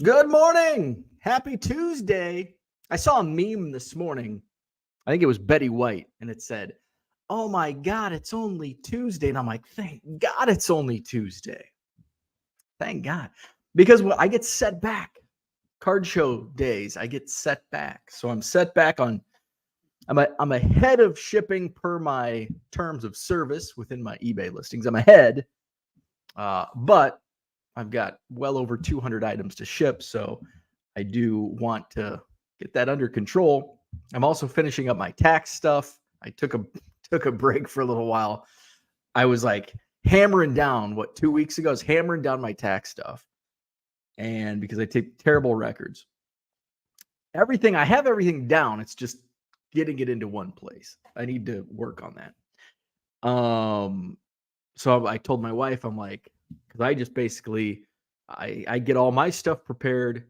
Good morning. Happy Tuesday. I saw a meme this morning. I think it was Betty White, and it said, "Oh my God, it's only Tuesday." And I'm like, thank God it's only Tuesday. Thank God. Because I get set back. Card show days, I get set back. So I'm set back on, I'm ahead of shipping per my terms of service within my eBay listings. I'm ahead, but I've got well over 200 items to ship. So I do want to get that under control. I'm also finishing up my tax stuff. I took a break for a little while. I was like hammering down 2 weeks ago. I was hammering down my tax stuff, and because I take terrible records, I have everything down. It's just getting it into one place. I need to work on that. So I told my wife, I'm like, because I just basically I get all my stuff prepared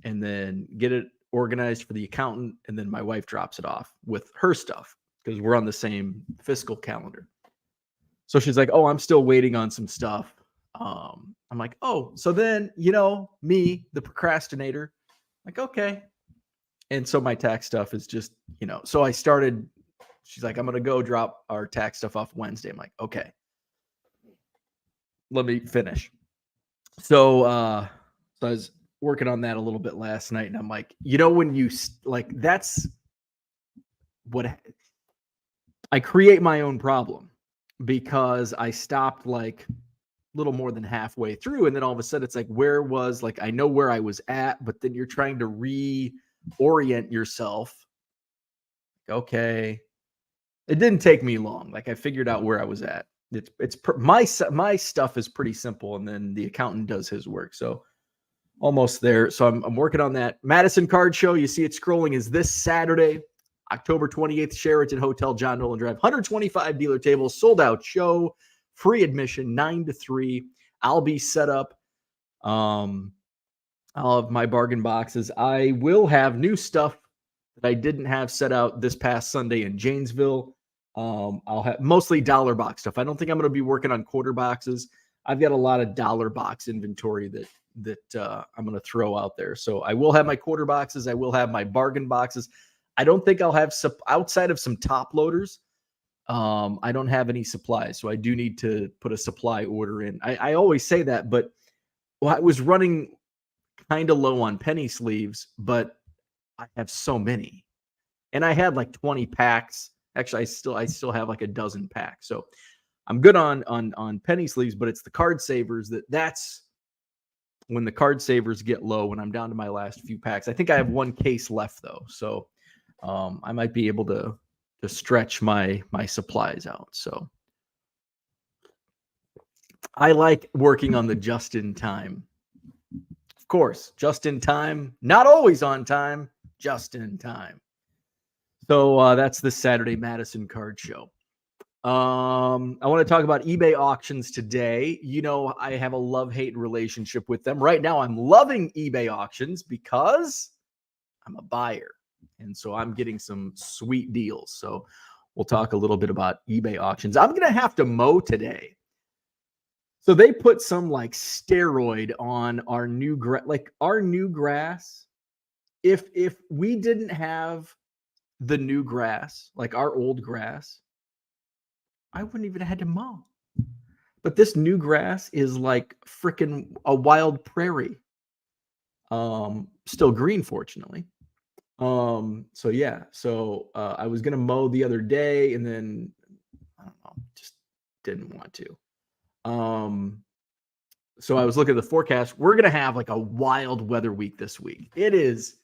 and then get it organized for the accountant, and then my wife drops it off with her stuff because we're on the same fiscal calendar. So she's like, "Oh, I'm still waiting on some stuff." I'm like, "Oh, so then me, the procrastinator, like okay." And so my tax stuff is just So I started. She's like, "I'm gonna go drop our tax stuff off Wednesday." I'm like, "Okay, let me finish." So I was working on that a little bit last night, and I'm like, when you like, that's what I create my own problem, because I stopped like a little more than halfway through, and then all of a sudden it's like, I know where I was at, but then you're trying to reorient yourself. Okay, it didn't take me long. Like I figured out where I was at. My stuff is pretty simple, and then the accountant does his work. So almost there. So I'm working on that. Madison Card Show, you see it scrolling, is this Saturday, October 28th, Sheraton Hotel, John Nolan Drive. 125 dealer tables, sold out show, free admission, 9 to 3. I'll be set up. I'll have my bargain boxes. I will have new stuff that I didn't have set out this past Sunday in Janesville. I'll have mostly dollar box stuff. I don't think I'm going to be working on quarter boxes. I've got a lot of dollar box inventory that I'm going to throw out there. So I will have my quarter boxes. I will have my bargain boxes. I don't think I'll have outside of some top loaders. I don't have any supplies, so I do need to put a supply order in. I always say that, but I was running kind of low on penny sleeves, but I have so many, and I had like 20 packs. Actually, I still have like a dozen packs. So I'm good on penny sleeves, but it's the card savers that's when the card savers get low, when I'm down to my last few packs. I think I have one case left though. So I might be able to stretch my supplies out. So I like working on the just in time. Of course, just in time, not always on time, just in time. So that's this Saturday Madison Card Show. I want to talk about eBay auctions today. I have a love-hate relationship with them. Right now, I'm loving eBay auctions because I'm a buyer. And so I'm getting some sweet deals. So we'll talk a little bit about eBay auctions. I'm going to have to mow today. So they put some like steroid on our new grass. If we didn't have the new grass, like our old grass, I wouldn't even have had to mow. But this new grass is like freaking a wild prairie. Still green, fortunately. So yeah. So I was gonna mow the other day, and then I don't know, just didn't want to. So I was looking at the forecast. We're gonna have like a wild weather week this week. It is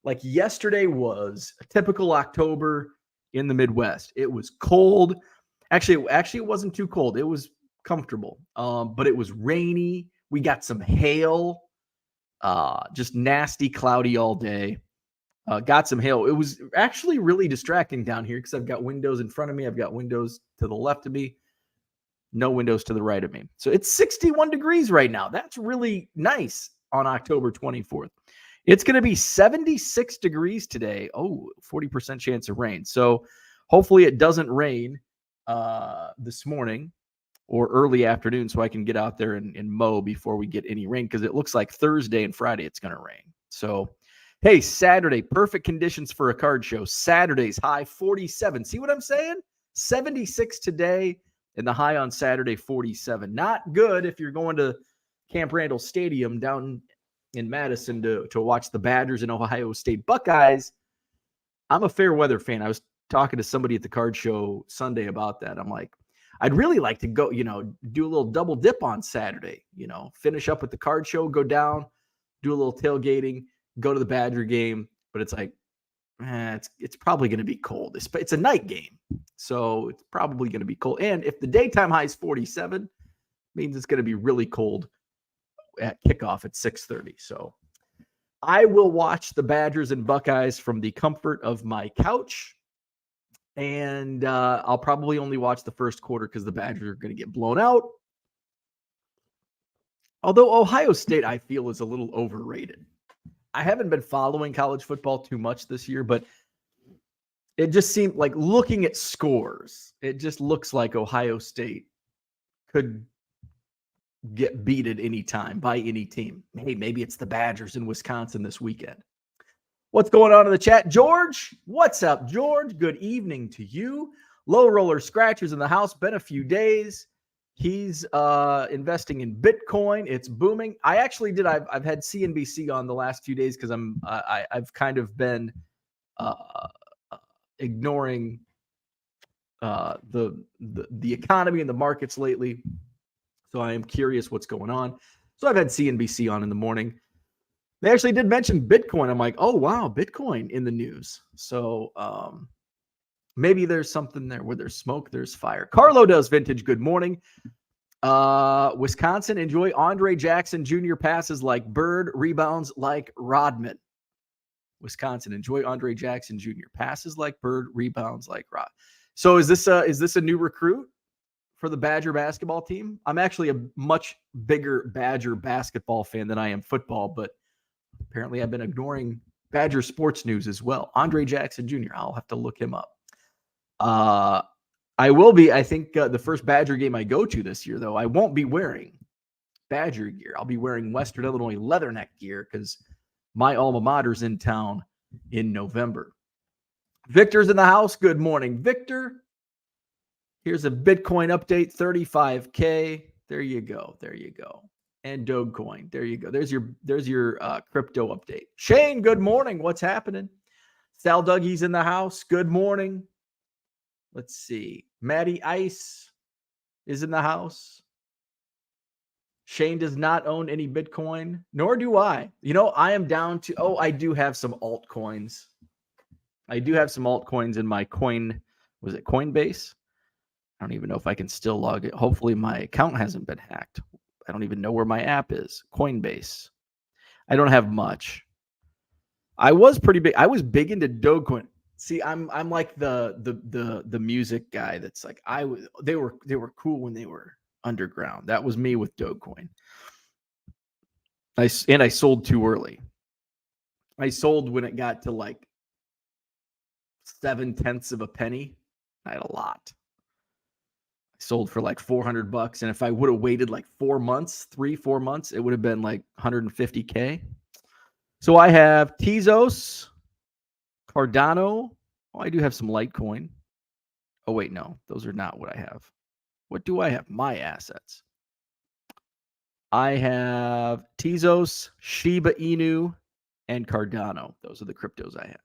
like yesterday was a typical October in the Midwest. It was cold. Actually, it wasn't too cold. It was comfortable. But it was rainy. We got some hail. Just nasty, cloudy all day. Got some hail. It was actually really distracting down here because I've got windows in front of me. I've got windows to the left of me. No windows to the right of me. So it's 61 degrees right now. That's really nice on October 24th. It's going to be 76 degrees today. 40% chance of rain. So hopefully it doesn't rain this morning. or early afternoon so I can get out there and mow before we get any rain, because it looks like Thursday and Friday it's going to rain. So, hey, Saturday, perfect conditions for a card show. Saturday's high 47. See what I'm saying? 76 today, and the high on Saturday 47. Not good if you're going to Camp Randall Stadium down in Madison to watch the Badgers and Ohio State Buckeyes. I'm a fair weather fan. I was talking to somebody at the card show Sunday about that. I'm like, I'd really like to go, do a little double dip on Saturday, finish up with the card show, go down, do a little tailgating, go to the Badger game. But it's like, it's probably going to be cold. It's a night game, so it's probably going to be cold. And if the daytime high is 47, means it's going to be really cold at kickoff at 6:30. So I will watch the Badgers and Buckeyes from the comfort of my couch. And I'll probably only watch the first quarter because the Badgers are going to get blown out. Although Ohio State, I feel, is a little overrated. I haven't been following college football too much this year, but it just seemed like, looking at scores, it just looks like Ohio State could get beat at any time by any team. Hey, maybe it's the Badgers in Wisconsin this weekend. What's going on in the chat? George, what's up, George? Good evening to you. Low Roller Scratchers in the house. Been a few days. He's investing in Bitcoin. It's booming. I actually did. I've had CNBC on the last few days because I've kind of been ignoring the economy and the markets lately. So I am curious what's going on. So I've had CNBC on in the morning. They actually did mention Bitcoin. I'm like, oh, wow, Bitcoin in the news. So maybe there's something there. Where there's smoke, there's fire. Carlo does vintage. Good morning. Wisconsin, enjoy Andre Jackson Jr. passes like Bird, rebounds like Rodman. Wisconsin, enjoy Andre Jackson Jr. passes like Bird, rebounds like Rod. So is this a new recruit for the Badger basketball team? I'm actually a much bigger Badger basketball fan than I am football, but apparently I've been ignoring Badger sports news as well. Andre Jackson Jr., I'll have to look him up. I will be, I think, the first Badger game I go to this year, though, I won't be wearing Badger gear. I'll be wearing Western Illinois Leatherneck gear because my alma mater's in town in November. Victor's in the house. Good morning, Victor. Here's a Bitcoin update, 35K. There you go. There you go. And Dogecoin. There you go. There's your crypto update. Shane, good morning. What's happening? Sal Dougie's in the house. Good morning. Let's see. Maddie Ice is in the house. Shane does not own any Bitcoin, nor do I. I am down to, I do have some altcoins. I do have some altcoins in my Coinbase? I don't even know if I can still log it. Hopefully my account hasn't been hacked. I don't even know where my app is. Coinbase. I don't have much. I was pretty big. I was big into Dogecoin. See, I'm like the music guy that's like, they were cool when they were underground. That was me with Dogecoin. I sold too early. I sold when it got to like 0.7 of a penny. I had a lot. I sold for like $400, and if I would have waited like 4 months, 4 months, it would have been like 150K. So I have Tezos, Cardano. Oh, I do have some Litecoin. Oh, wait, no. Those are not what I have. What do I have? My assets. I have Tezos, Shiba Inu, and Cardano. Those are the cryptos I have.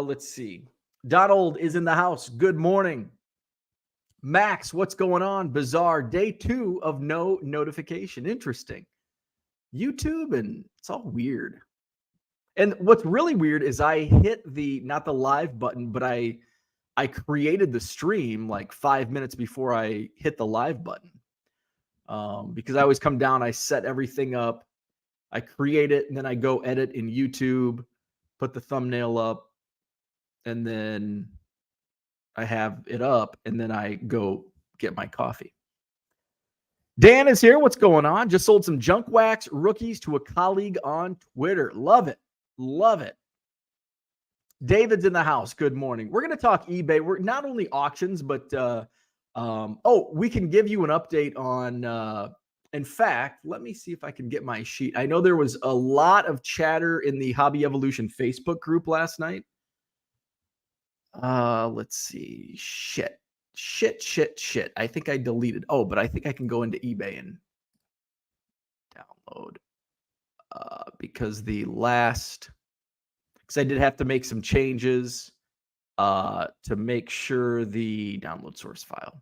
Let's see. Donald is in the house. Good morning. Max, what's going on? Bizarre. Day 2 of no notification. Interesting. YouTube, and it's all weird. And what's really weird is I hit not the live button, but I created the stream like 5 minutes before I hit the live button. Because I always come down, I set everything up, I create it, and then I go edit in YouTube, put the thumbnail up, and then I have it up, and then I go get my coffee. Dan is here. What's going on? Just sold some junk wax rookies to a colleague on Twitter. Love it. Love it. David's in the house. Good morning. We're going to talk eBay. We're not only auctions, but We can give you an update on. In fact, let me see if I can get my sheet. I know there was a lot of chatter in the Hobby Evolution Facebook group last night. Let's see. Shit. I think I deleted. Oh, but I think I can go into eBay and download. Because I did have to make some changes to make sure the download source file.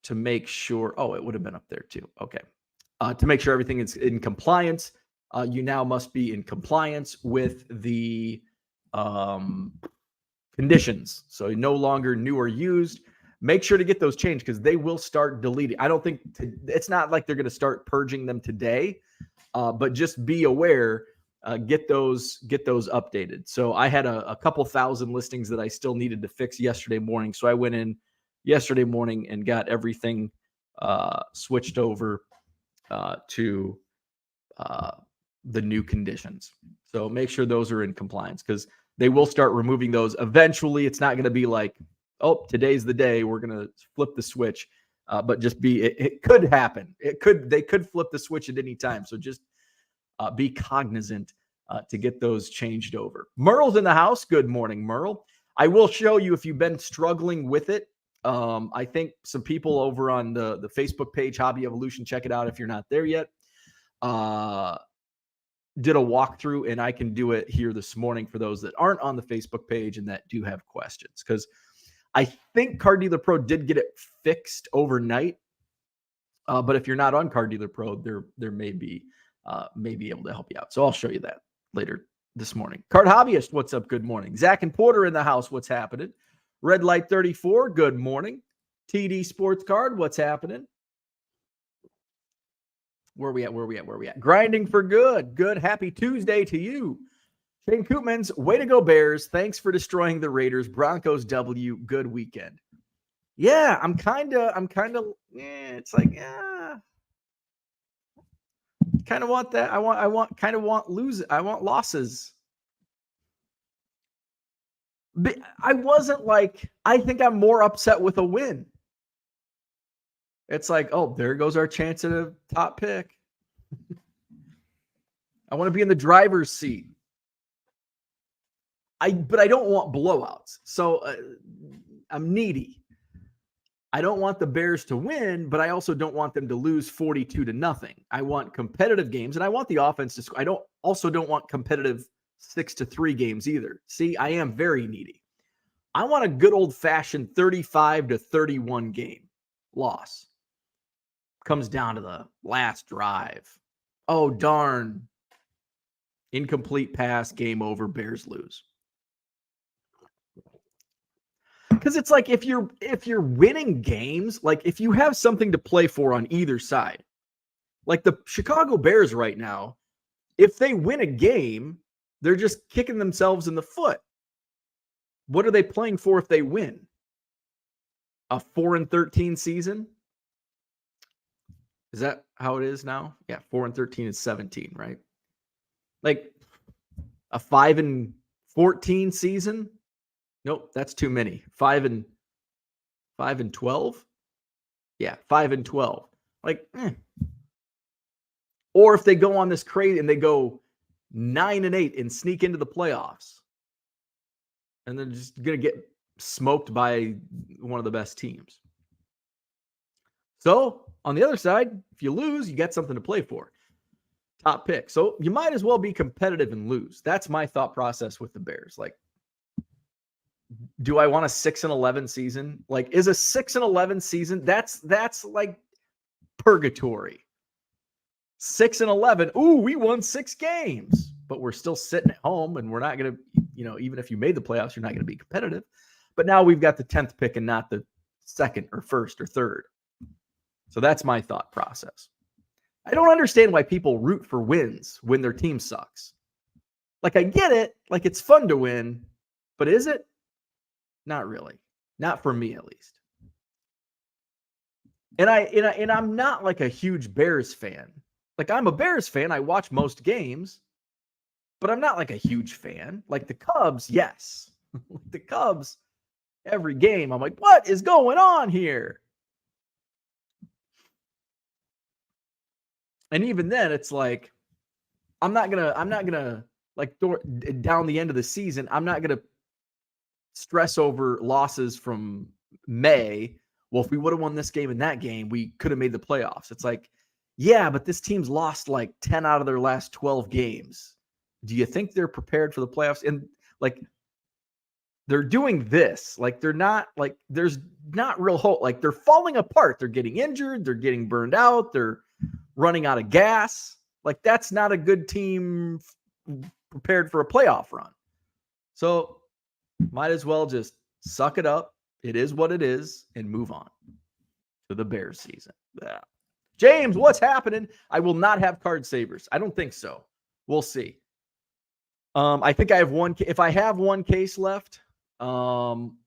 To make sure, it would have been up there too. Okay. To make sure everything is in compliance, you now must be in compliance with the conditions. So no longer new or used. Make sure to get those changed because they will start deleting. I don't think it's not like they're going to start purging them today, but just be aware. Get those updated. So I had a couple thousand listings that I still needed to fix yesterday morning. So I went in yesterday morning and got everything switched over to the new conditions. So make sure those are in compliance because they will start removing those. Eventually, it's not going to be like, oh, today's the day we're going to flip the switch. But just it could happen. They could flip the switch at any time. So just be cognizant to get those changed over. Merle's in the house. Good morning, Merle. I will show you if you've been struggling with it. I think some people over on the Facebook page, Hobby Evolution, check it out if you're not there yet. Did a walkthrough, and I can do it here this morning for those that aren't on the Facebook page and that do have questions. Because I think Card Dealer Pro did get it fixed overnight. But if you're not on Card Dealer Pro, there may be able to help you out. So I'll show you that later this morning. Card Hobbyist, what's up? Good morning. Zach and Porter in the house. What's happening? Red Light 34, good morning. TD Sports Card, what's happening? Where we at? Grinding for good. Good. Happy Tuesday to you. Shane Koopmans, way to go, Bears. Thanks for destroying the Raiders. Broncos W. Good weekend. Yeah, I'm kind of, it's like, kind of want that. I want losses. But I wasn't like, I think I'm more upset with a win. It's like, oh, there goes our chance at a top pick. I want to be in the driver's seat. But I don't want blowouts. So I'm needy. I don't want the Bears to win, but I also don't want them to lose 42-0. I want competitive games, and I want the offense to score. I don't want competitive 6-3 games either. See, I am very needy. I want a good old-fashioned 35-31 game loss. Comes down to the last drive. Oh, darn. Incomplete pass, game over, Bears lose. Because it's like if you're winning games, like if you have something to play for on either side, like the Chicago Bears right now, if they win a game, they're just kicking themselves in the foot. What are they playing for if they win? A 4-13 season? Is that how it is now? Yeah, 4-13 is 17, right? Like a 5-14 season? Nope, that's too many. 5-12? Yeah, 5-12. Like, Or if they go on this crazy and they go 9-8 and sneak into the playoffs, and they're just gonna get smoked by one of the best teams. So on the other side, if you lose, you got something to play for. Top pick. So you might as well be competitive and lose. That's my thought process with the Bears. Like, do I want a 6-11 season? Like, is a 6-11 season? That's like purgatory. 6-11. Ooh, we won 6 games, but we're still sitting at home, and we're not going to, even if you made the playoffs, you're not going to be competitive. But now we've got the 10th pick and not the 2nd or 1st or 3rd. So that's my thought process. I don't understand why people root for wins when their team sucks. Like, I get it. Like, it's fun to win, but is it? Not really. Not for me, at least. And I'm not like a huge Bears fan. Like, I'm a Bears fan. I watch most games, but I'm not like a huge fan. Like the Cubs, yes. The Cubs, every game. I'm like, what is going on here? And even then, it's like, I'm not gonna like down the end of the season. I'm not gonna stress over losses from May. Well, if we would have won this game and that game, we could have made the playoffs. It's like, yeah, but this team's lost like 10 out of their last 12 games. Do you think they're prepared for the playoffs? And like, they're doing this. Like, they're not, like, there's not real hope. Like, they're falling apart. They're getting injured. They're getting burned out. They're running out of gas. Like, that's not a good team prepared for a playoff run. So might as well just suck it up. It is what it is, and move on to the Bears season. Yeah. James, what's happening? I will not have card savers. I don't think so. We'll see. I think I have one. If I have one case left,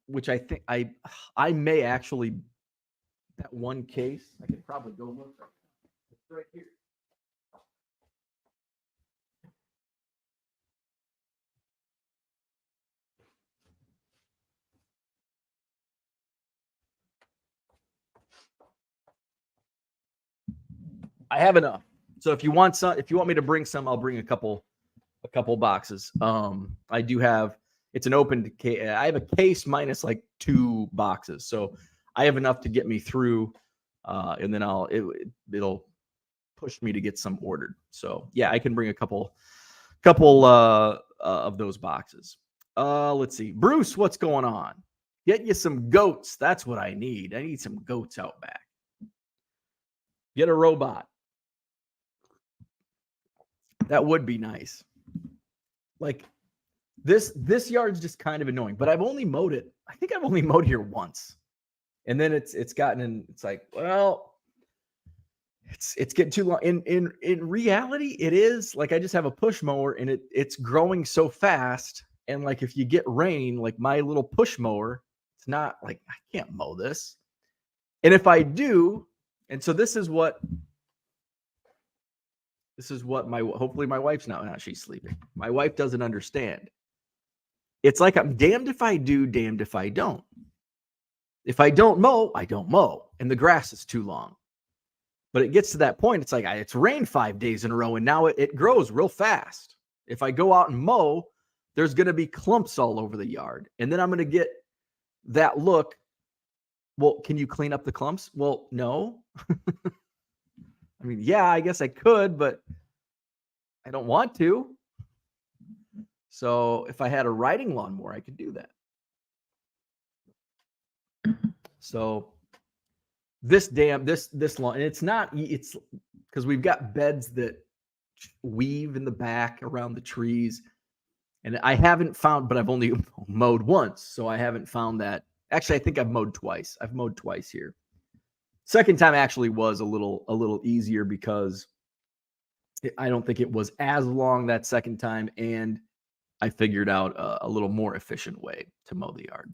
which I think I may actually, that one case, I could probably go look. It's right here. I have enough. So if you want some, if you want me to bring some, I'll bring a couple boxes. I do have, it's an open case. I have a case minus like 2 boxes. So I have enough to get me through. And then it'll push me to get some ordered. So yeah, I can bring a couple of those boxes. Let's see. Bruce, what's going on? Get you some goats. That's what I need. I need some goats out back. Get a robot. That would be nice. Like this yard's just kind of annoying, but I've only mowed it. I think I've only mowed here once. And then it's gotten in, it's like, well, it's getting too long. In reality, it is like I just have a push mower and it's growing so fast. And like if you get rain, like my little push mower, it's not like I can't mow this. And if I do, and so this is what hopefully my wife's not she's sleeping. My wife doesn't understand. It's like I'm damned if I do, damned if I don't. If I don't mow, I don't mow, and the grass is too long. But it gets to that point, it's like it's rained 5 days in a row, and now it grows real fast. If I go out and mow, there's going to be clumps all over the yard, and then I'm going to get that look. Well, can you clean up the clumps? Well, no. I mean, yeah, I guess I could, but I don't want to. So if I had a riding lawnmower, I could do that. So this lawn, and it's because we've got beds that weave in the back around the trees. And I haven't found, but I've only mowed once. So I haven't found that. Actually, I think I've mowed twice. I've mowed twice here. Second time actually was a little easier because I don't think it was as long that second time, and I figured out a little more efficient way to mow the yard.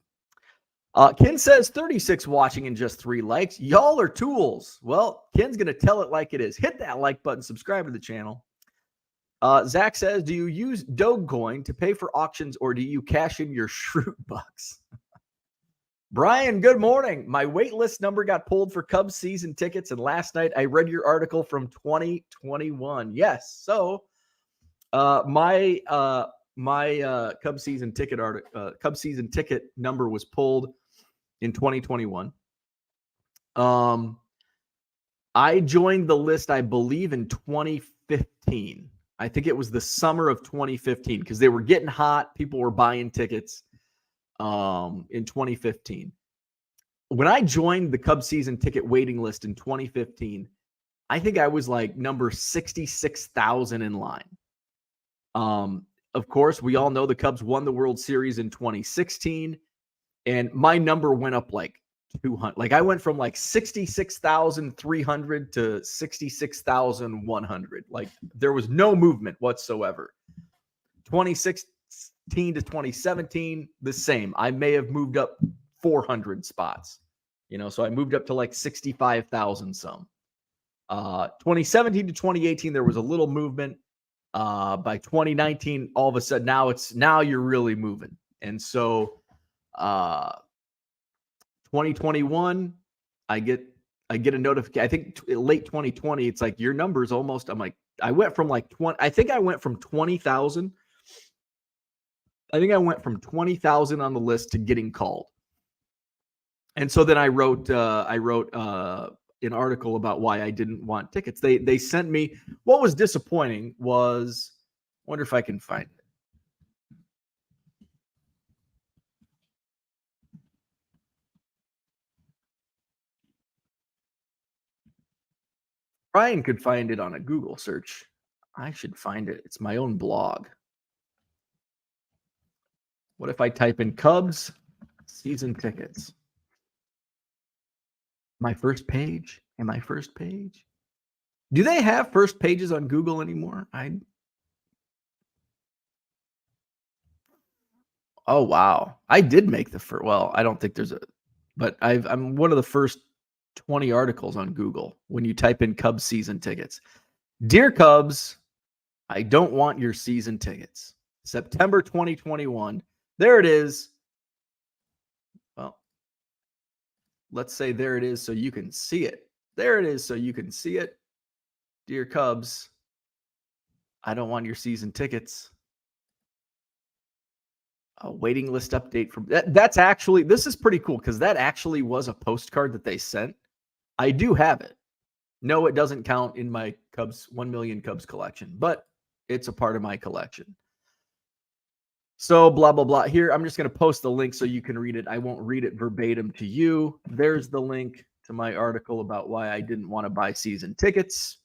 Ken says 36 watching and just 3 likes. Y'all are tools. Well, Ken's going to tell it like it is. Hit that like button, subscribe to the channel. Zach says, do you use Dogecoin to pay for auctions or do you cash in your Shroot bucks? Brian, good morning. My wait list number got pulled for Cubs season tickets, and last night I read your article from 2021. Yes, so my Cubs season ticket Cubs season ticket number was pulled in 2021. I joined the list, I believe, in 2015. I think it was the summer of 2015 because they were getting hot. People were buying tickets. In 2015. When I joined the Cubs season ticket waiting list in 2015, I think I was like number 66,000 in line. Of course, we all know the Cubs won the World Series in 2016, and my number went up like 200. Like I went from like 66,300 to 66,100. Like there was no movement whatsoever. 2016 to 2017, the same. I may have moved up 400 spots, so I moved up to like 65,000 some. 2017 to 2018, there was a little movement. By 2019, all of a sudden now you're really moving. And so 2021, I get a notification. I think late 2020, it's like your number's almost. I'm like, I went from like 20. I think I went from 20,000. I think I went from 20,000 on the list to getting called. And so then I wrote an article about why I didn't want tickets. They sent me. What was disappointing was, I wonder if I can find it. Brian could find it on a Google search. I should find it. It's my own blog. What if I type in Cubs season tickets? My first page. And my first page. Do they have first pages on Google anymore? Oh wow. I did make the first. Well, I don't think there's a, but I'm one of the first 20 articles on Google when you type in Cubs season tickets. Dear Cubs, I don't want your season tickets. September 2021. There it is. Well, let's say there it is so you can see it. There it is so you can see it. Dear Cubs, I don't want your season tickets. A waiting list update from that's actually, this is pretty cool because that actually was a postcard that they sent. I do have it. No, it doesn't count in my Cubs 1 million Cubs collection, but it's a part of my collection. So blah, blah, blah. Here, I'm just going to post the link so you can read it. I won't read it verbatim to you. There's the link to my article about why I didn't want to buy season tickets.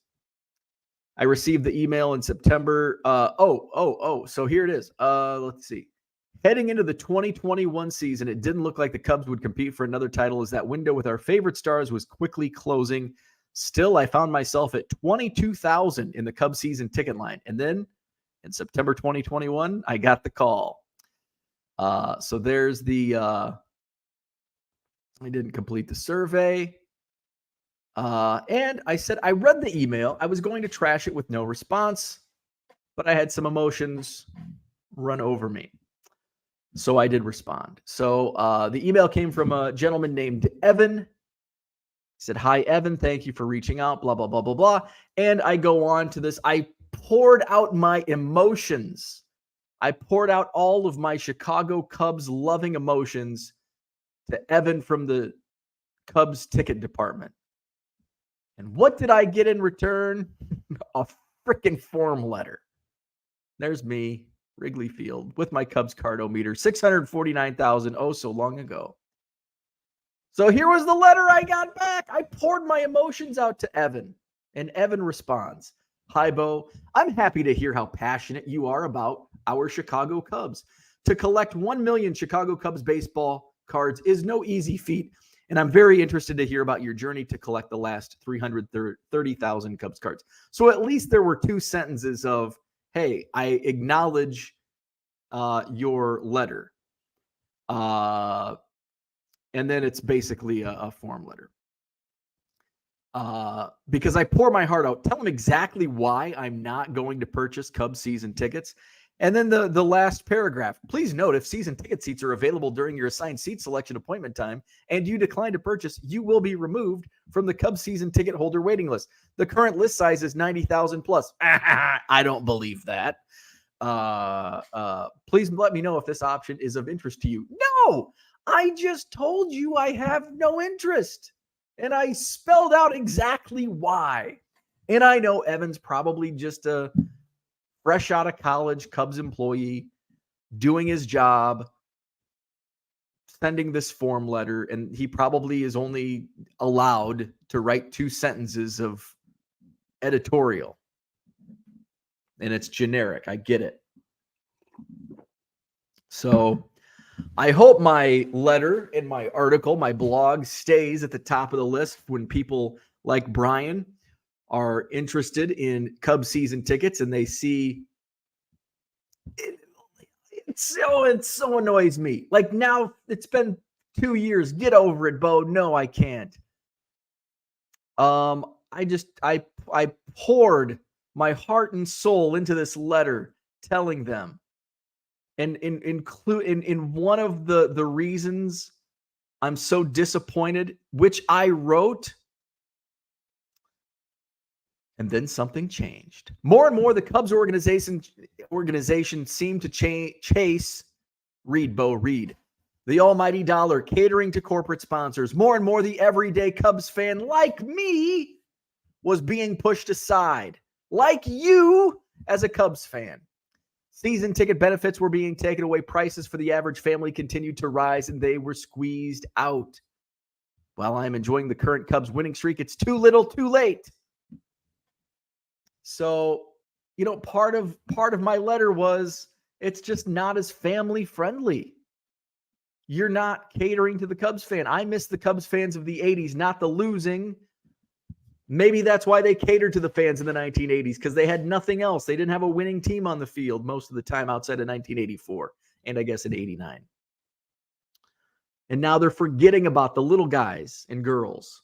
I received the email in September. So here it is. Let's see. Heading into the 2021 season, it didn't look like the Cubs would compete for another title as that window with our favorite stars was quickly closing. Still, I found myself at 22,000 in the Cubs season ticket line. And then in September 2021, I got the call. So there's the, I didn't complete the survey. And I said, I read the email. I was going to trash it with no response, but I had some emotions run over me. So I did respond. So the email came from a gentleman named Evan. He said, hi, Evan. Thank you for reaching out, blah, blah, blah, blah, blah. And I go on to this. I poured out my emotions. I poured out all of my Chicago Cubs loving emotions to Evan from the Cubs ticket department. And what did I get in return? A freaking form letter. There's me. Wrigley Field with my Cubs cardometer, 649,000 so long ago. So here was the letter I got back. I poured my emotions out to Evan, and Evan responds, hi, Bo. I'm happy to hear how passionate you are about our Chicago Cubs. To collect 1 million Chicago Cubs baseball cards is no easy feat, and I'm very interested to hear about your journey to collect the last 330,000 Cubs cards. So at least there were 2 sentences of, hey, I acknowledge your letter. And then it's basically a form letter. Because I pour my heart out. Tell them exactly why I'm not going to purchase Cubs season tickets. And then the last paragraph. Please note, if season ticket seats are available during your assigned seat selection appointment time and you decline to purchase, you will be removed from the Cubs season ticket holder waiting list. The current list size is 90,000 plus. I don't believe that. Please let me know if this option is of interest to you. No, I just told you I have no interest. And I spelled out exactly why. And I know Evan's probably just a fresh out of college Cubs employee doing his job, sending this form letter, and he probably is only allowed to write 2 sentences of editorial. And it's generic. I get it. So I hope my letter and my article, my blog, stays at the top of the list when people like Brian are interested in Cubs season tickets and they see it so annoys me. Like, now it's been 2 years. Get over it, Bo. No, I can't. I poured my heart and soul into this letter telling them. And in one of the reasons I'm so disappointed, which I wrote. And then something changed. More and more, the Cubs organization seemed to chase read, Bo, read. The almighty dollar, catering to corporate sponsors. More and more, the everyday Cubs fan like me was being pushed aside. Like you as a Cubs fan. Season ticket benefits were being taken away. Prices for the average family continued to rise, and they were squeezed out. While I'm enjoying the current Cubs winning streak, it's too little, too late. So, part of my letter was it's just not as family friendly. You're not catering to the Cubs fan. I miss the Cubs fans of the 80s, not the losing. Maybe that's why they catered to the fans in the 1980s, because they had nothing else. They didn't have a winning team on the field most of the time outside of 1984 and I guess in 89. And now they're forgetting about the little guys and girls,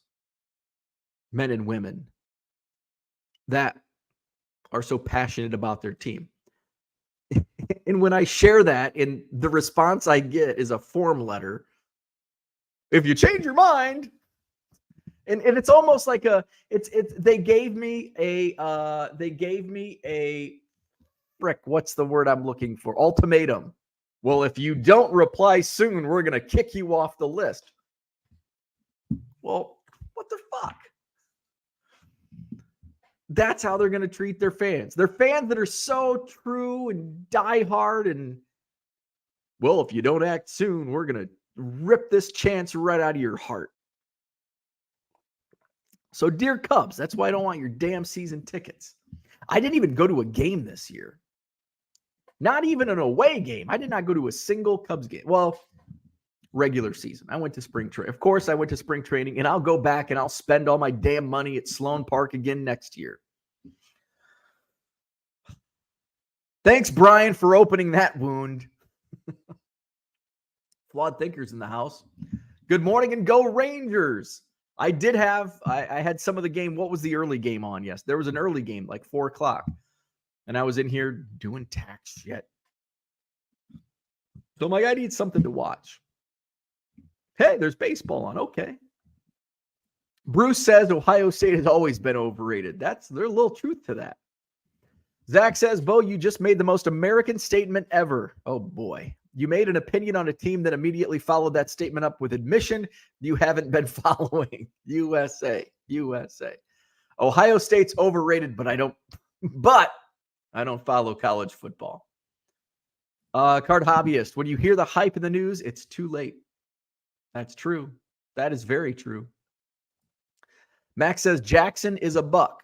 men and women, that are so passionate about their team. And when I share that, and the response I get is a form letter, if you change your mind, and it's almost like they gave me a what's the word I'm looking for? Ultimatum. Well, if you don't reply soon, we're going to kick you off the list. Well, what the fuck? That's how they're going to treat their fans. They're fans that are so true and diehard. And, well, if you don't act soon, we're going to rip this chance right out of your heart. So, dear Cubs, that's why I don't want your damn season tickets. I didn't even go to a game this year. Not even an away game. I did not go to a single Cubs game. Well, regular season. I went to spring training. Of course, I went to spring training, and I'll go back and I'll spend all my damn money at Sloan Park again next year. Thanks, Brian, for opening that wound. Flawed thinkers in the house. Good morning and go Rangers. I had some of the game. What was the early game on? Yes, there was an early game, like 4:00. And I was in here doing tax shit. So I'm like, I need something to watch. Hey, there's baseball on. Okay. Bruce says Ohio State has always been overrated. There's a little truth to that. Zach says, Bo, you just made the most American statement ever. Oh, boy. You made an opinion on a team that immediately followed that statement up with admission you haven't been following. USA. Ohio State's overrated, but I don't follow college football. Card hobbyist, when you hear the hype in the news, it's too late. That's true. That is very true. Max says Jackson is a buck.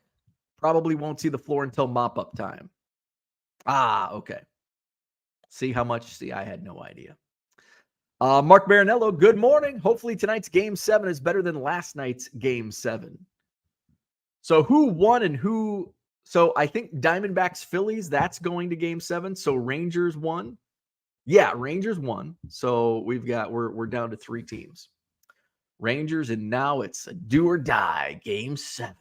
Probably won't see the floor until mop-up time. Okay. See how much? See, I had no idea. Mark Marinello, good morning. Hopefully tonight's Game 7 is better than last night's Game 7. So who won and who... So I think Diamondbacks Phillies, that's going to Game 7. So Rangers won. Yeah, Rangers won. So we're down to 3 teams. Rangers, and now it's a do or die Game 7.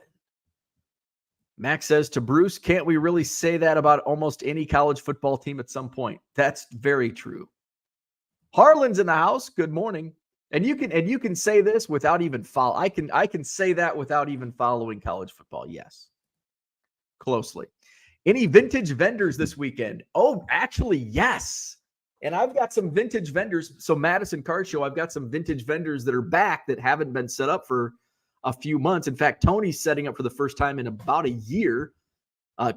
Max says to Bruce, can't we really say that about almost any college football team at some point? That's very true. Harlan's in the house. Good morning. And you can say this without even follow. I can say that without even following college football. Yes. Closely. Any vintage vendors this weekend? Oh, actually, yes. And I've got some vintage vendors. So Madison Card Show, I've got some vintage vendors that are back that haven't been set up for a few months. In fact, Tony's setting up for the first time in about a year.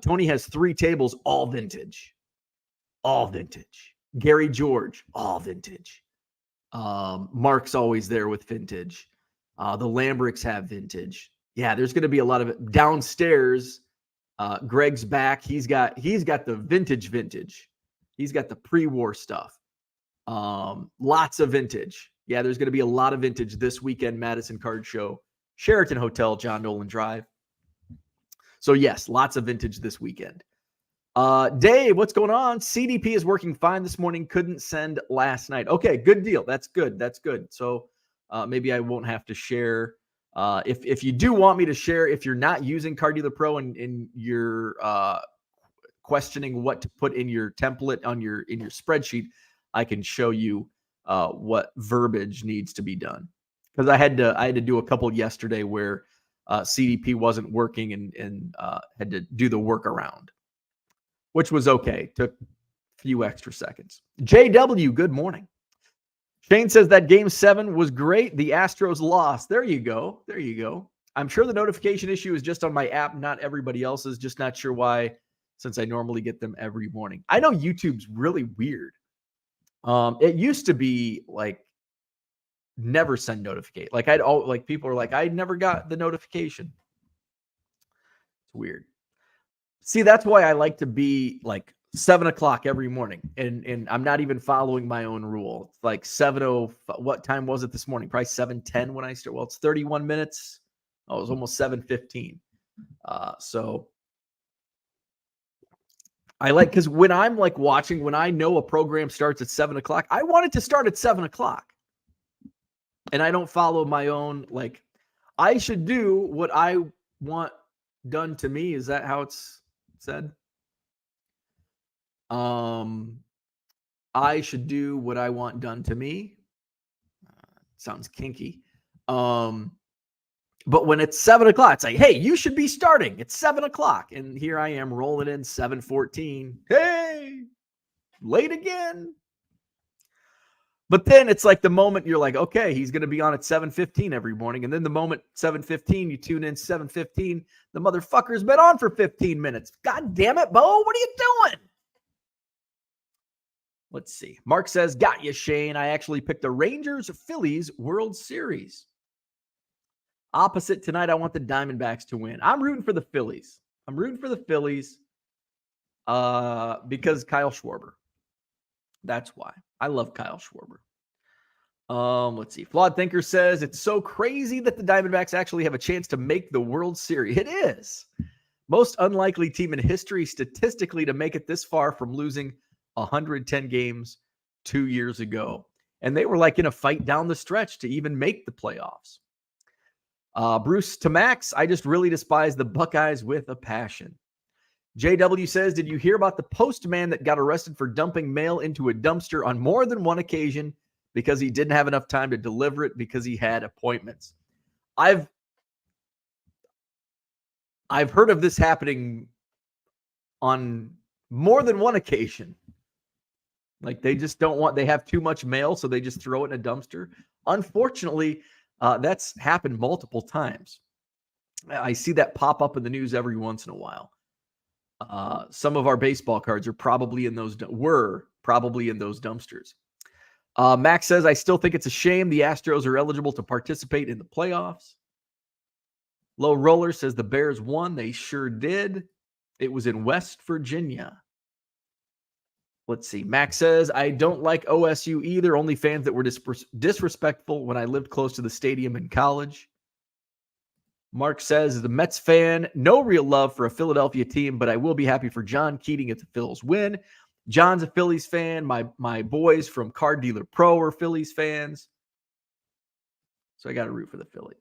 Tony has 3 tables, all vintage. Gary George, all vintage. Mark's always there with vintage. The Lambricks have vintage. Yeah, there's going to be a lot of it downstairs. Greg's back. He's got the vintage. He's got the pre-war stuff. Lots of vintage. Yeah, there's going to be a lot of vintage this weekend. Madison Card Show, Sheraton Hotel, John Nolan Drive. So yes, lots of vintage this weekend. Dave, what's going on? CDP is working fine this morning. Couldn't send last night. Okay, good deal. That's good. So maybe I won't have to share. If you do want me to share, if you're not using Card Dealer Pro and you're questioning what to put in your template in your spreadsheet, I can show you what verbiage needs to be done. Because I had to do a couple yesterday where CDP wasn't working and had to do the workaround, which was okay. Took a few extra seconds. JW, good morning. Shane says that game 7 was great. The Astros lost. There you go. There you go. I'm sure the notification issue is just on my app, not everybody else's. Just not sure why, since I normally get them every morning. I know YouTube's really weird. It used to be like never send notification. Like people are like, I never got the notification. It's weird. See, that's why I like to be like 7 o'clock every morning. And I'm not even following my own rule. It's like 7:00. What time was it this morning? Probably 7:10 when I start. Well, it's 31 minutes. Oh, it was almost 7:15. So I like, because when I'm like watching, when I know a program starts at 7 o'clock, I want it to start at 7 o'clock. And I don't follow my own, like, I should do what I want done to me. Is that how it's said? I should do what I want done to me. Sounds kinky. But when it's 7 o'clock, it's like, hey, you should be starting. It's 7 o'clock. And here I am rolling in 7:14. Hey, late again. But then it's like the moment you're like, okay, he's going to be on at 7:15 every morning. And then the moment 7:15, you tune in 7:15, the motherfucker's been on for 15 minutes. God damn it, Bo, what are you doing? Let's see. Mark says, got you, Shane. I actually picked the Rangers-Phillies World Series. Opposite tonight, I want the Diamondbacks to win. I'm rooting for the Phillies. Because Kyle Schwarber. That's why. I love Kyle Schwarber. Let's see. Flawed Thinker says, it's so crazy that the Diamondbacks actually have a chance to make the World Series. It is. Most unlikely team in history statistically to make it this far from losing 110 games 2 years ago. And they were like in a fight down the stretch to even make the playoffs. Bruce to Max, I just really despise the Buckeyes with a passion. JW says, did you hear about the postman that got arrested for dumping mail into a dumpster on more than one occasion because he didn't have enough time to deliver it because he had appointments? I've heard of this happening on more than one occasion. Like they just they have too much mail, so they just throw it in a dumpster. Unfortunately, that's happened multiple times. I see that pop up in the news every once in a while. Some of our baseball cards were probably in those dumpsters. Max says, I still think it's a shame the Astros are eligible to participate in the playoffs. Low Roller says the Bears won. They sure did. It was in West Virginia. Let's see. Max says, I don't like OSU either. Only fans that were disrespectful when I lived close to the stadium in college. Mark says, as a Mets fan, no real love for a Philadelphia team, but I will be happy for John Keating if the Phils win. John's a Phillies fan. My boys from Card Dealer Pro are Phillies fans. So I got to root for the Phillies.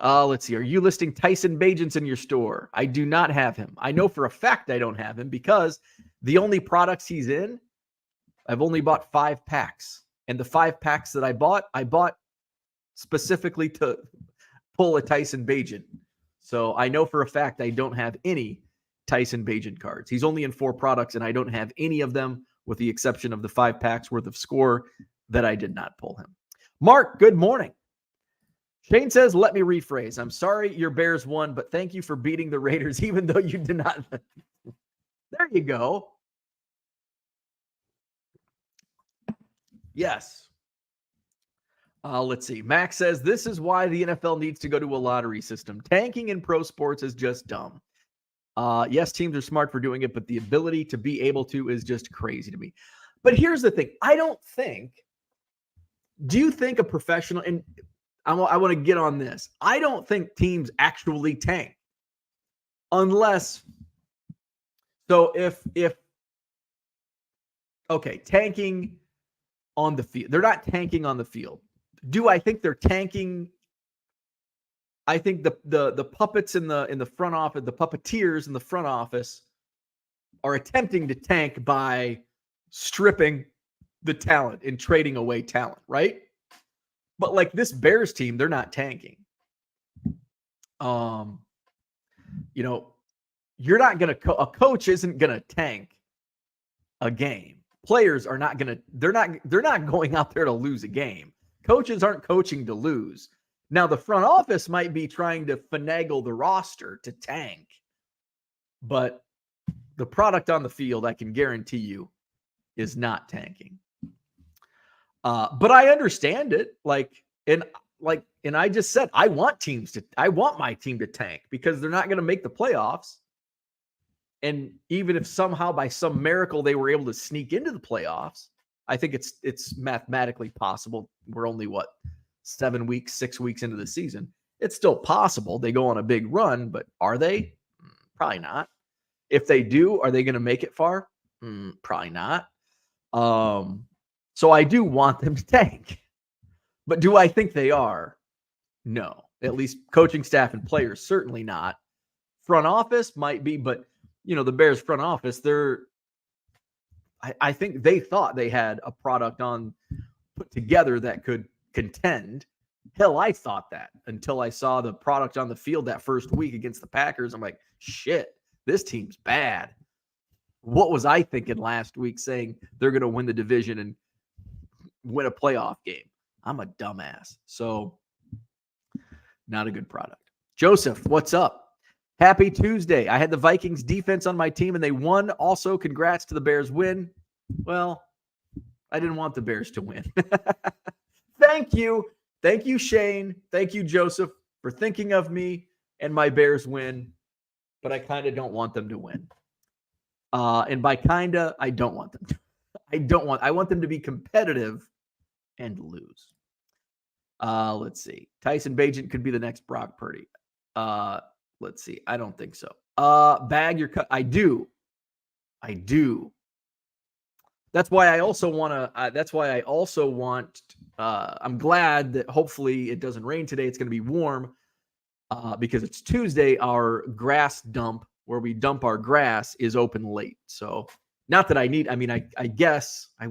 Let's see. Are you listing Tyson Bagents in your store? I do not have him. I know for a fact I don't have him because the only products he's in, I've only bought 5 packs. And the 5 packs that I bought specifically to pull a Tyson Bagent. So I know for a fact I don't have any Tyson Bagent cards. He's only in 4 products, and I don't have any of them with the exception of the 5 packs worth of score that I did not pull him. Mark, good morning. Shane says, let me rephrase. I'm sorry your Bears won, but thank you for beating the Raiders, even though you did not. There you go. Yes. Let's see. Max says, this is why the NFL needs to go to a lottery system. Tanking in pro sports is just dumb. Yes, teams are smart for doing it, but the ability to be able to is just crazy to me. But here's the thing. Do you think a professional, and I want to get on this. I don't think teams actually tank unless, so okay, tanking on the field. They're not tanking on the field. Do I think they're tanking? I think the puppets in the front office, the puppeteers in the front office are attempting to tank by stripping the talent and trading away talent, right? But like this Bears team, they're not tanking. You know, you're not going to a coach isn't going to tank a game. Players are not going to they're not going out there to lose a game. Coaches aren't coaching to lose. Now the front office might be trying to finagle the roster to tank. But the product on the field, I can guarantee you, is not tanking. But I understand it. And I just said, I want my team to tank because they're not going to make the playoffs. And even if somehow by some miracle they were able to sneak into the playoffs, I think it's mathematically possible. We're only 6 weeks into the season. It's still possible they go on a big run, but are they? Probably not. If they do, are they going to make it far? Probably not. So I do want them to tank. But do I think they are? No. At least coaching staff and players, certainly not. Front office might be, but the Bears front office, I think they thought they had a product put together that could contend. Hell, I thought that until I saw the product on the field that first week against the Packers. I'm like, shit, this team's bad. What was I thinking last week saying they're going to win the division and win a playoff game? I'm a dumbass. So not a good product. Joseph, what's up? Happy Tuesday. I had the Vikings defense on my team and they won. Also, congrats to the Bears win. Well, I didn't want the Bears to win. Thank you. Thank you, Shane. Thank you, Joseph, for thinking of me and my Bears win. But I kind of don't want them to win. And by kinda, I don't want them to. I want them to be competitive and lose. Let's see. Tyson Bagent could be the next Brock Purdy. Let's see. I don't think so. Bag your cut. I do. That's why I also want I'm glad that hopefully it doesn't rain today. It's going to be warm because it's Tuesday. Our grass dump where we dump our grass is open late. So not that I guess I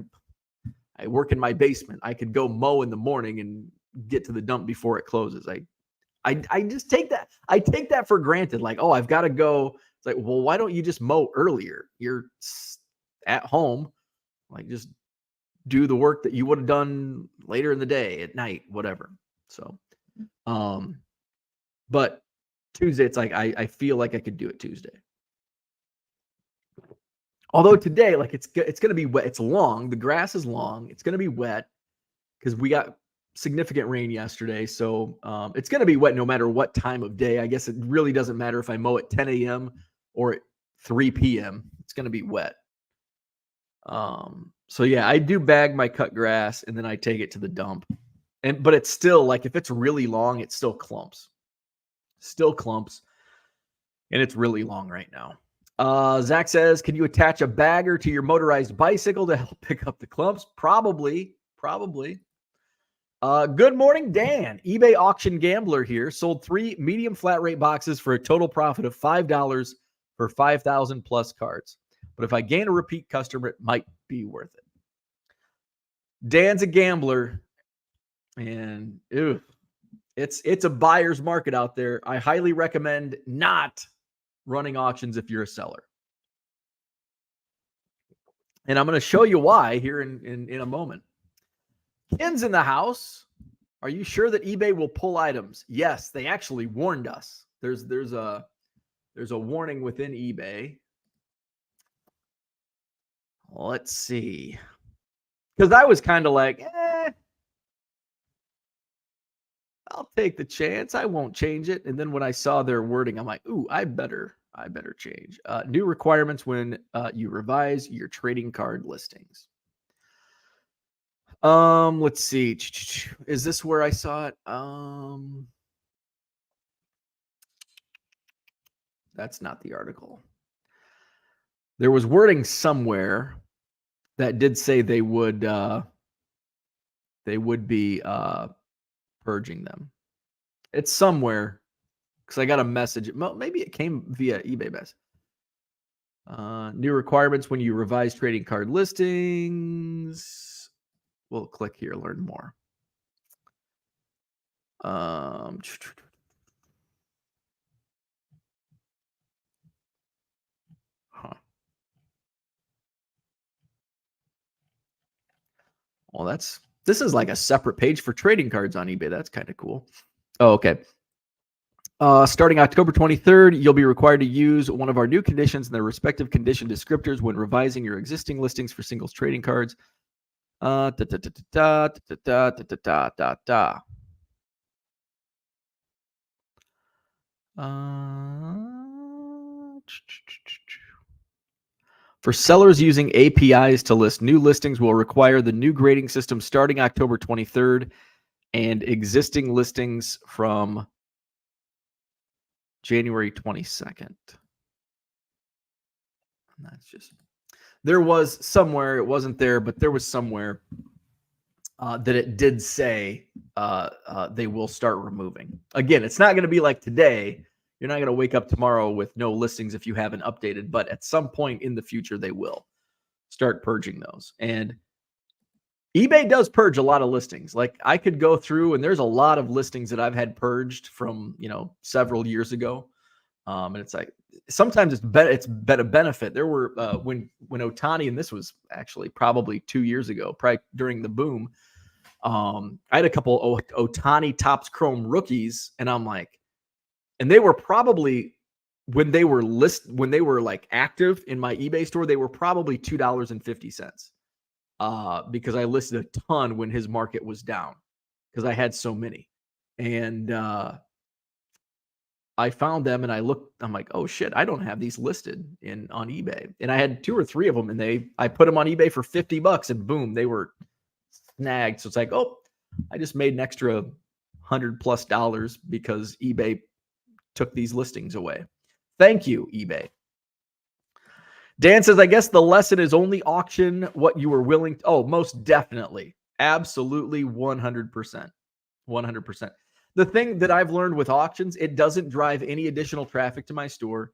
work in my basement. I could go mow in the morning and get to the dump before it closes. I just take that. I take that for granted. Like, oh, I've got to go. It's like, well, why don't you just mow earlier? You're at home. Like, just do the work that you would have done later in the day, at night, whatever. So, but Tuesday, it's like I feel like I could do it Tuesday. Although today, like it's going to be wet. It's long. The grass is long. It's going to be wet because we got significant rain yesterday. So it's going to be wet no matter what time of day. I guess it really doesn't matter if I mow at 10 a.m. or at 3 p.m. It's going to be wet. So yeah, I do bag my cut grass and then I take it to the dump. But it's still like, if it's really long, it still clumps. And it's really long right now. Zach says, can you attach a bagger to your motorized bicycle to help pick up the clumps? Probably. Good morning, Dan. eBay auction gambler here. Sold 3 medium flat rate boxes for a total profit of $5 for 5,000 plus cards. But if I gain a repeat customer, it might be worth it. Dan's a gambler, and it's a buyer's market out there. I highly recommend not running auctions if you're a seller. And I'm going to show you why here in a moment. Ken's in the house. Are you sure that eBay will pull items? Yes, they actually warned us. There's a warning within eBay. Let's see. Because I was kind of like, I'll take the chance. I won't change it. And then when I saw their wording, I'm like, ooh, I better change. New requirements when you revise your trading card listings. Let's see. Is this where I saw it? That's not the article. There was wording somewhere that did say they would be purging them. It's somewhere because I got a message. Maybe it came via eBay message. New requirements when you revise trading card listings. we'll click here, learn more. Well, this is like a separate page for trading cards on eBay. That's kind of cool. Oh, okay. Starting October 23rd, you'll be required to use one of our new conditions and their respective condition descriptors when revising your existing listings for singles trading cards. For sellers using APIs to list new listings will require the new grading system starting October 23rd and existing listings from January 22nd. And that's just, there was somewhere, it wasn't there, but there was somewhere that it did say they will start removing. Again, it's not going to be like today. You're not going to wake up tomorrow with no listings if you haven't updated, but at some point in the future, they will start purging those. And eBay does purge a lot of listings. Like I could go through and there's a lot of listings that I've had purged from, several years ago. And it's like, sometimes it's been a benefit. There were, when Ohtani, and this was actually probably 2 years ago, probably during the boom, I had a couple Ohtani Topps Chrome rookies, and I'm like, and they were probably, when they were like active in my eBay store, they were probably $2.50. Because I listed a ton when his market was down because I had so many. And I found them and I'm like, oh shit, I don't have these listed on eBay. And I had 2 or 3 of them, and I put them on eBay for $50 and boom, they were snagged. So it's like, oh, I just made an extra $100+ because eBay took these listings away. Thank you, eBay. Dan says, I guess the lesson is only auction what you were willing to. Oh, most definitely. Absolutely. 100%. 100%. The thing that I've learned with auctions, it doesn't drive any additional traffic to my store.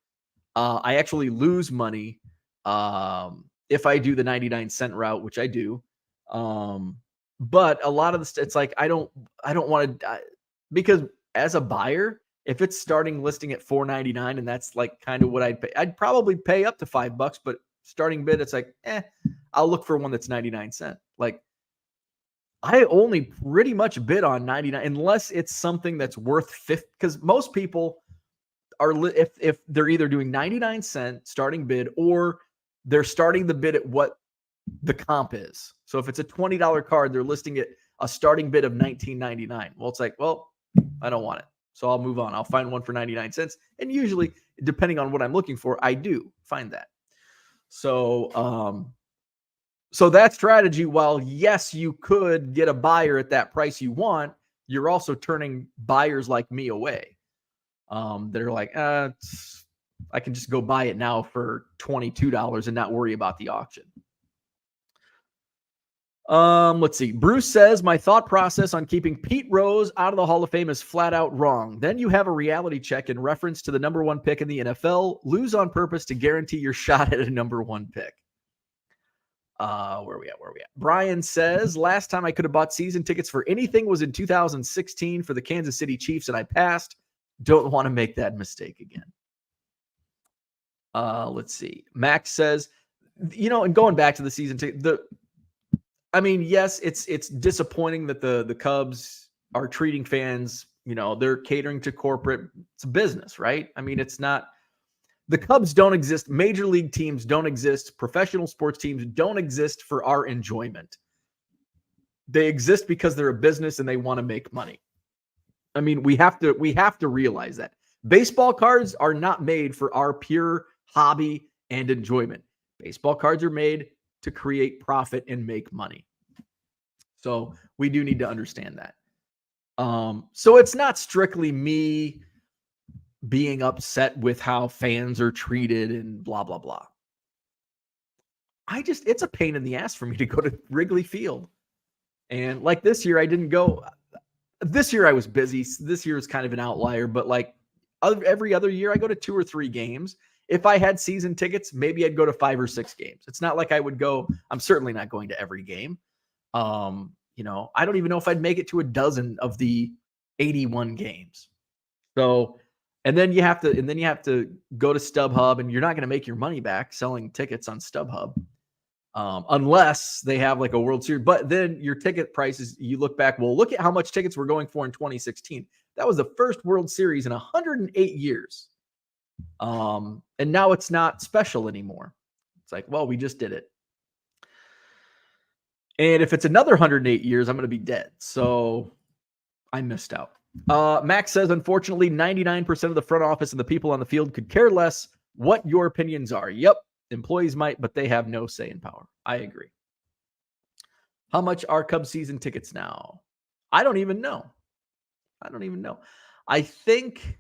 I actually lose money if I do the 99-cent route, which I do. But a lot of it's like, I don't want to, because as a buyer, if it's starting listing at $4.99 and that's like kind of what I'd pay, I'd probably pay up to $5, but starting bid, it's like, I'll look for one that's 99-cent. Like I only pretty much bid on 99 unless it's something that's worth 50, because most people are, if they're either doing 99-cent starting bid or they're starting the bid at what the comp is. So if it's a $20 card, they're listing it a starting bid of $19.99. Well, it's like, well, I don't want it. So I'll move on. I'll find one for 99 cents. And usually, depending on what I'm looking for, I do find that. So, so that strategy, while yes, you could get a buyer at that price you want, you're also turning buyers like me away. They're like, I can just go buy it now for $22 and not worry about the auction. Let's see. Bruce says, my thought process on keeping Pete Rose out of the Hall of Fame is flat out wrong. Then you have a reality check in reference to the number 1 pick in the NFL. Lose on purpose to guarantee your shot at a number 1 pick. Where are we at? Brian says, last time I could have bought season tickets for anything was in 2016 for the Kansas City Chiefs, and I passed. Don't want to make that mistake again. Let's see. Max says, and going back to the season ticket, yes, it's disappointing that the Cubs are treating fans, they're catering to corporate. It's a business, right? It's not, the Cubs don't exist. Major league teams don't exist. Professional sports teams don't exist for our enjoyment. They exist because they're a business and they want to make money. We have to realize that. Baseball cards are not made for our pure hobby and enjoyment. Baseball cards are made to create profit and make money. So we do need to understand that. So it's not strictly me being upset with how fans are treated and blah, blah, blah. It's a pain in the ass for me to go to Wrigley Field. And like this year, I didn't go. This year I was busy. This year is kind of an outlier, but like every other year I go to 2 or 3 games. If I had season tickets, maybe I'd go to 5 or 6 games. It's not like I would go. I'm certainly not going to every game. I don't even know if I'd make it to a dozen of the 81 games. So, and then you have to go to StubHub, and you're not going to make your money back selling tickets on StubHub. Unless they have like a World Series. But then your ticket prices, you look back, well, look at how much tickets were going for in 2016. That was the first World Series in 108 years. And now it's not special anymore. It's like, well, we just did it. And if it's another 108 years, I'm going to be dead. So I missed out. Max says, unfortunately, 99% of the front office and the people on the field could care less what your opinions are. Yep. Employees might, but they have no say in power. I agree. How much are Cubs season tickets now? I don't even know. I think,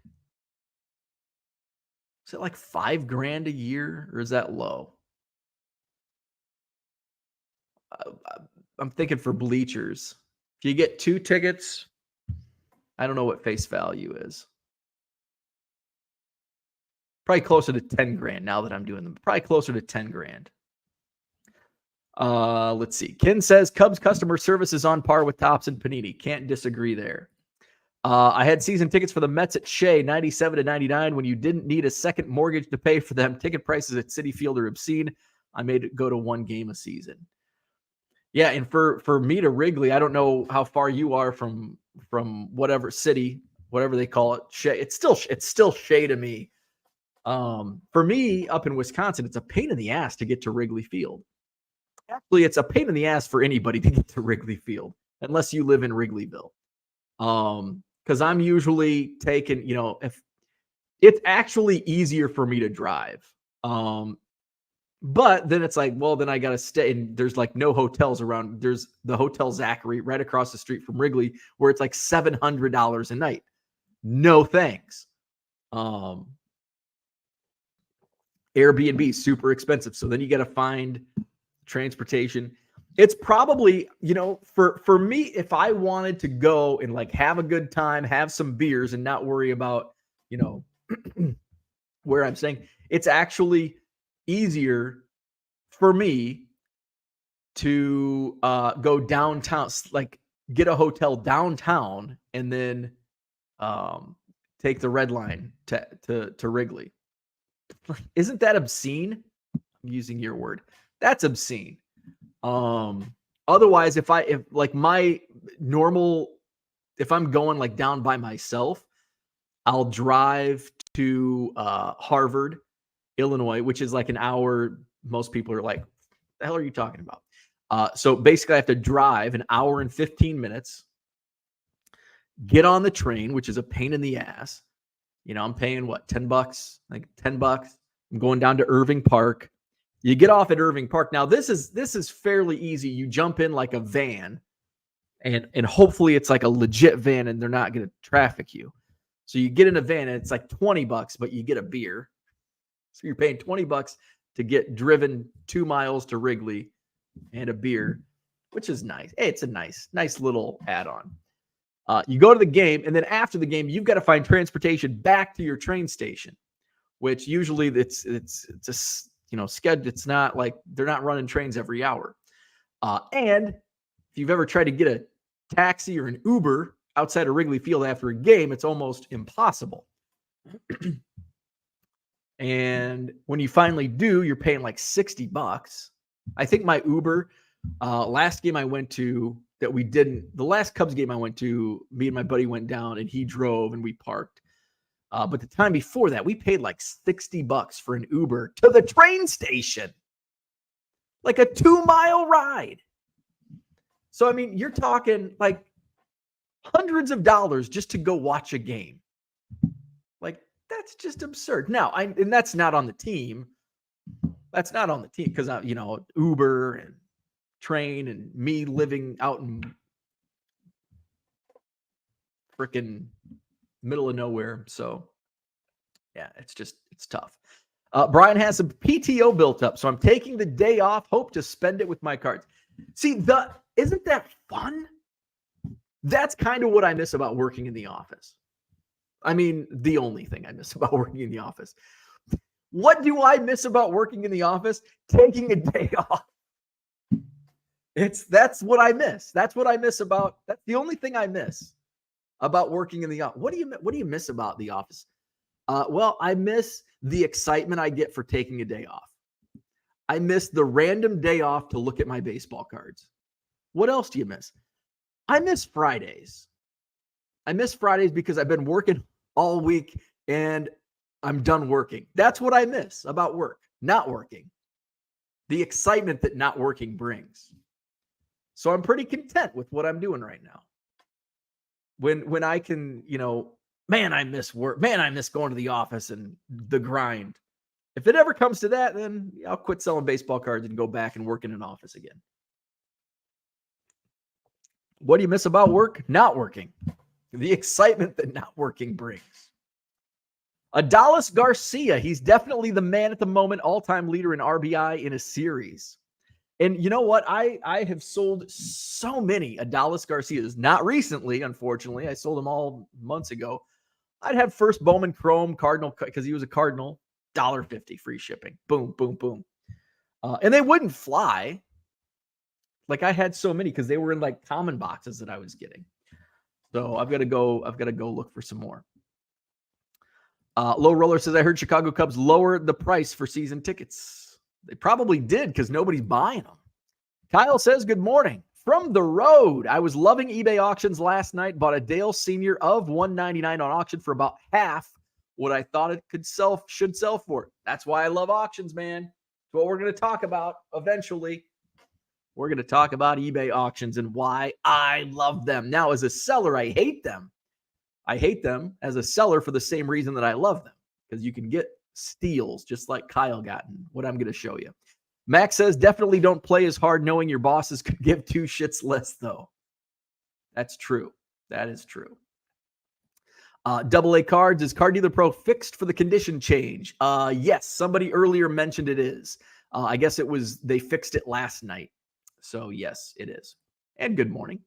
is it like $5,000 a year, or is that low? I'm thinking for bleachers. If you get 2 tickets, I don't know what face value is. Probably closer to $10,000 now that I'm doing them. Probably closer to $10,000. Let's see. Ken says Cubs customer service is on par with Topps and Panini. Can't disagree there. I had season tickets for the Mets at Shea, 97 to 99, when you didn't need a second mortgage to pay for them. Ticket prices at Citi Field are obscene. I made it go to 1 game a season. Yeah, and for me to Wrigley, I don't know how far you are from whatever city, whatever they call it. Shea. It's still Shea to me. For me, up in Wisconsin, it's a pain in the ass to get to Wrigley Field. Actually, it's a pain in the ass for anybody to get to Wrigley Field, unless you live in Wrigleyville. Because I'm usually taking, if it's actually easier for me to drive. But then it's like, well, then I got to stay, and there's like no hotels around. There's the Hotel Zachary right across the street from Wrigley, where it's like $700 a night. No thanks. Airbnb, super expensive. So then you got to find transportation. It's probably, for me, if I wanted to go and like have a good time, have some beers and not worry about, where I'm staying, it's actually easier for me to go downtown, like get a hotel downtown and then take the red line to Wrigley. Isn't that obscene? I'm using your word. That's obscene. Otherwise, if I'm going like down by myself, I'll drive to Harvard, Illinois, which is like an hour. Most people are like, the hell are you talking about? So basically I have to drive an hour and 15 minutes, get on the train, which is a pain in the ass. I'm paying what, $10, like $10. I'm going down to Irving Park. You get off at Irving Park. Now this is fairly easy. You jump in like a van, and hopefully it's like a legit van and they're not going to traffic you. So you get in a van and it's like $20, but you get a beer. So you're paying $20 to get driven 2 miles to Wrigley and a beer, which is nice. Hey, it's a nice little add-on. You go to the game, and then after the game, you've got to find transportation back to your train station, which usually it's a schedule. It's not like they're not running trains every hour. And if you've ever tried to get a taxi or an Uber outside of Wrigley Field after a game, it's almost impossible. And when you finally do, you're paying like $60. I think my Uber, last game I went to that we didn't, the last Cubs game I went to, me and my buddy went down and he drove and we parked. But the time before that, we paid like $60 for an Uber to the train station. Like a 2-mile ride. So, I mean, you're talking like hundreds of dollars just to go watch a game. Like, that's just absurd. Now, and that's not on the team. That's not on the team because, Uber and train and me living out in freaking middle of nowhere. So, yeah, it's tough. Brian has some PTO built up, so I'm taking the day off. Hope to spend it with my cards. See, isn't that fun? That's kind of what I miss about working in the office. I mean, the only thing I miss about working in the office. What do I miss about working in the office? Taking a day off. That's what I miss. That's what I miss about. That's the only thing I miss about working in the office. What do you miss about the office? Well, I miss the excitement I get for taking a day off. I miss the random day off to look at my baseball cards. What else do you miss? I miss Fridays. I miss Fridays because I've been working all week and I'm done working. That's what I miss about work, not working. The excitement that not working brings. So I'm pretty content with what I'm doing right now. When I can, man, I miss work. Man, I miss going to the office and the grind. If it ever comes to that, then I'll quit selling baseball cards and go back and work in an office again. What do you miss about work? Not working. The excitement that not working brings. Adolis Garcia, he's definitely the man at the moment, all-time leader in RBI in a series. And you know what? I have sold so many Adolis Garcias. Not recently, unfortunately. I sold them all months ago. I'd have first Bowman Chrome Cardinal because he was a Cardinal. $1.50 free shipping. Boom, boom, boom. And they wouldn't fly. Like I had so many because they were in like common boxes that I was getting. So I've got to go look for some more. Low Roller says, I heard Chicago Cubs lower the price for season tickets. They probably did because nobody's buying them. Kyle says, good morning. From the road, I was loving eBay auctions last night. Bought a Dale Senior of $199 on auction for about half what I thought it should sell for. That's why I love auctions, man. It's what we're going to talk about eventually. We're going to talk about eBay auctions and why I love them. Now, as a seller, I hate them. I hate them as a seller for the same reason that I love them, because you can get steals just like Kyle got in what I'm going to show you. Max says, definitely don't play as hard knowing your bosses could give two shits less, though. That's true. That is true. AA Cards, is Card Dealer Pro fixed for the condition change? Yes, somebody earlier mentioned it is. I guess they fixed it last night. So yes, it is. And good morning.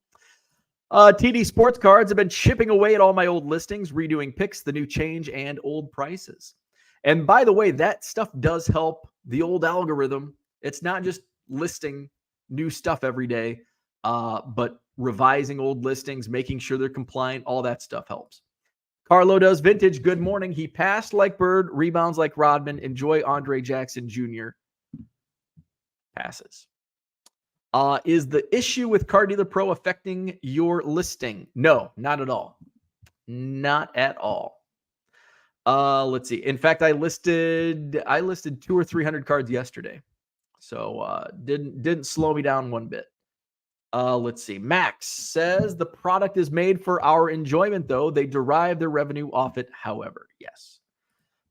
TD Sports Cards have been chipping away at all my old listings, redoing picks, the new change, and old prices. And by the way, that stuff does help the old algorithm. It's not just listing new stuff every day, but revising old listings, making sure they're compliant, all that stuff helps. Carlo does vintage. Good morning. He passed like Bird, rebounds like Rodman. Enjoy Andre Jackson Jr. Passes. Is the issue with Card Dealer Pro affecting your listing? No, not at all. Not at all. Let's see. In fact, I listed 200 or 300 cards yesterday. So didn't slow me down one bit. Let's see. Max says the product is made for our enjoyment, though. They derive their revenue off it, however. Yes.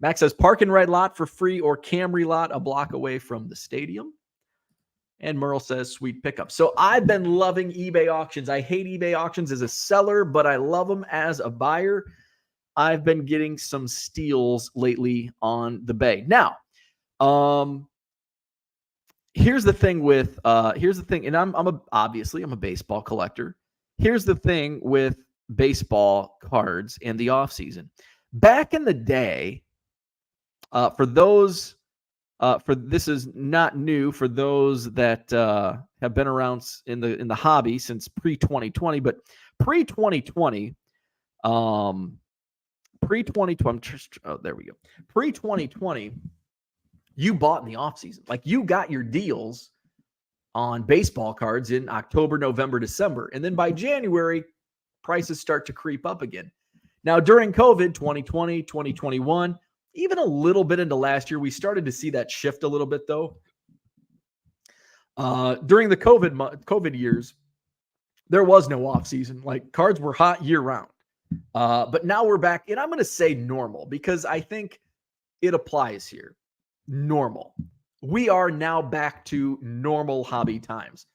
Max says park and ride lot for free or Camry lot a block away from the stadium. And Merle says sweet pickup. So I've been loving eBay auctions. I hate eBay auctions as a seller, but I love them as a buyer. I've been getting some steals lately on the Bay. Now, here's the thing, and obviously I'm a baseball collector. Here's the thing with baseball cards in the off season. Back in the day, this is not new for those that have been around in the hobby since pre-2020, but pre-2020, pre-2020, you bought in the offseason. Like you got your deals on baseball cards in October, November, December. And then by January, prices start to creep up again. Now, during COVID, 2020, 2021, even a little bit into last year, we started to see that shift a little bit, though. During the COVID years, there was no off season. Like cards were hot year round. But now we're back, and I'm going to say normal because I think it applies here. Normal. We are now back to normal hobby times.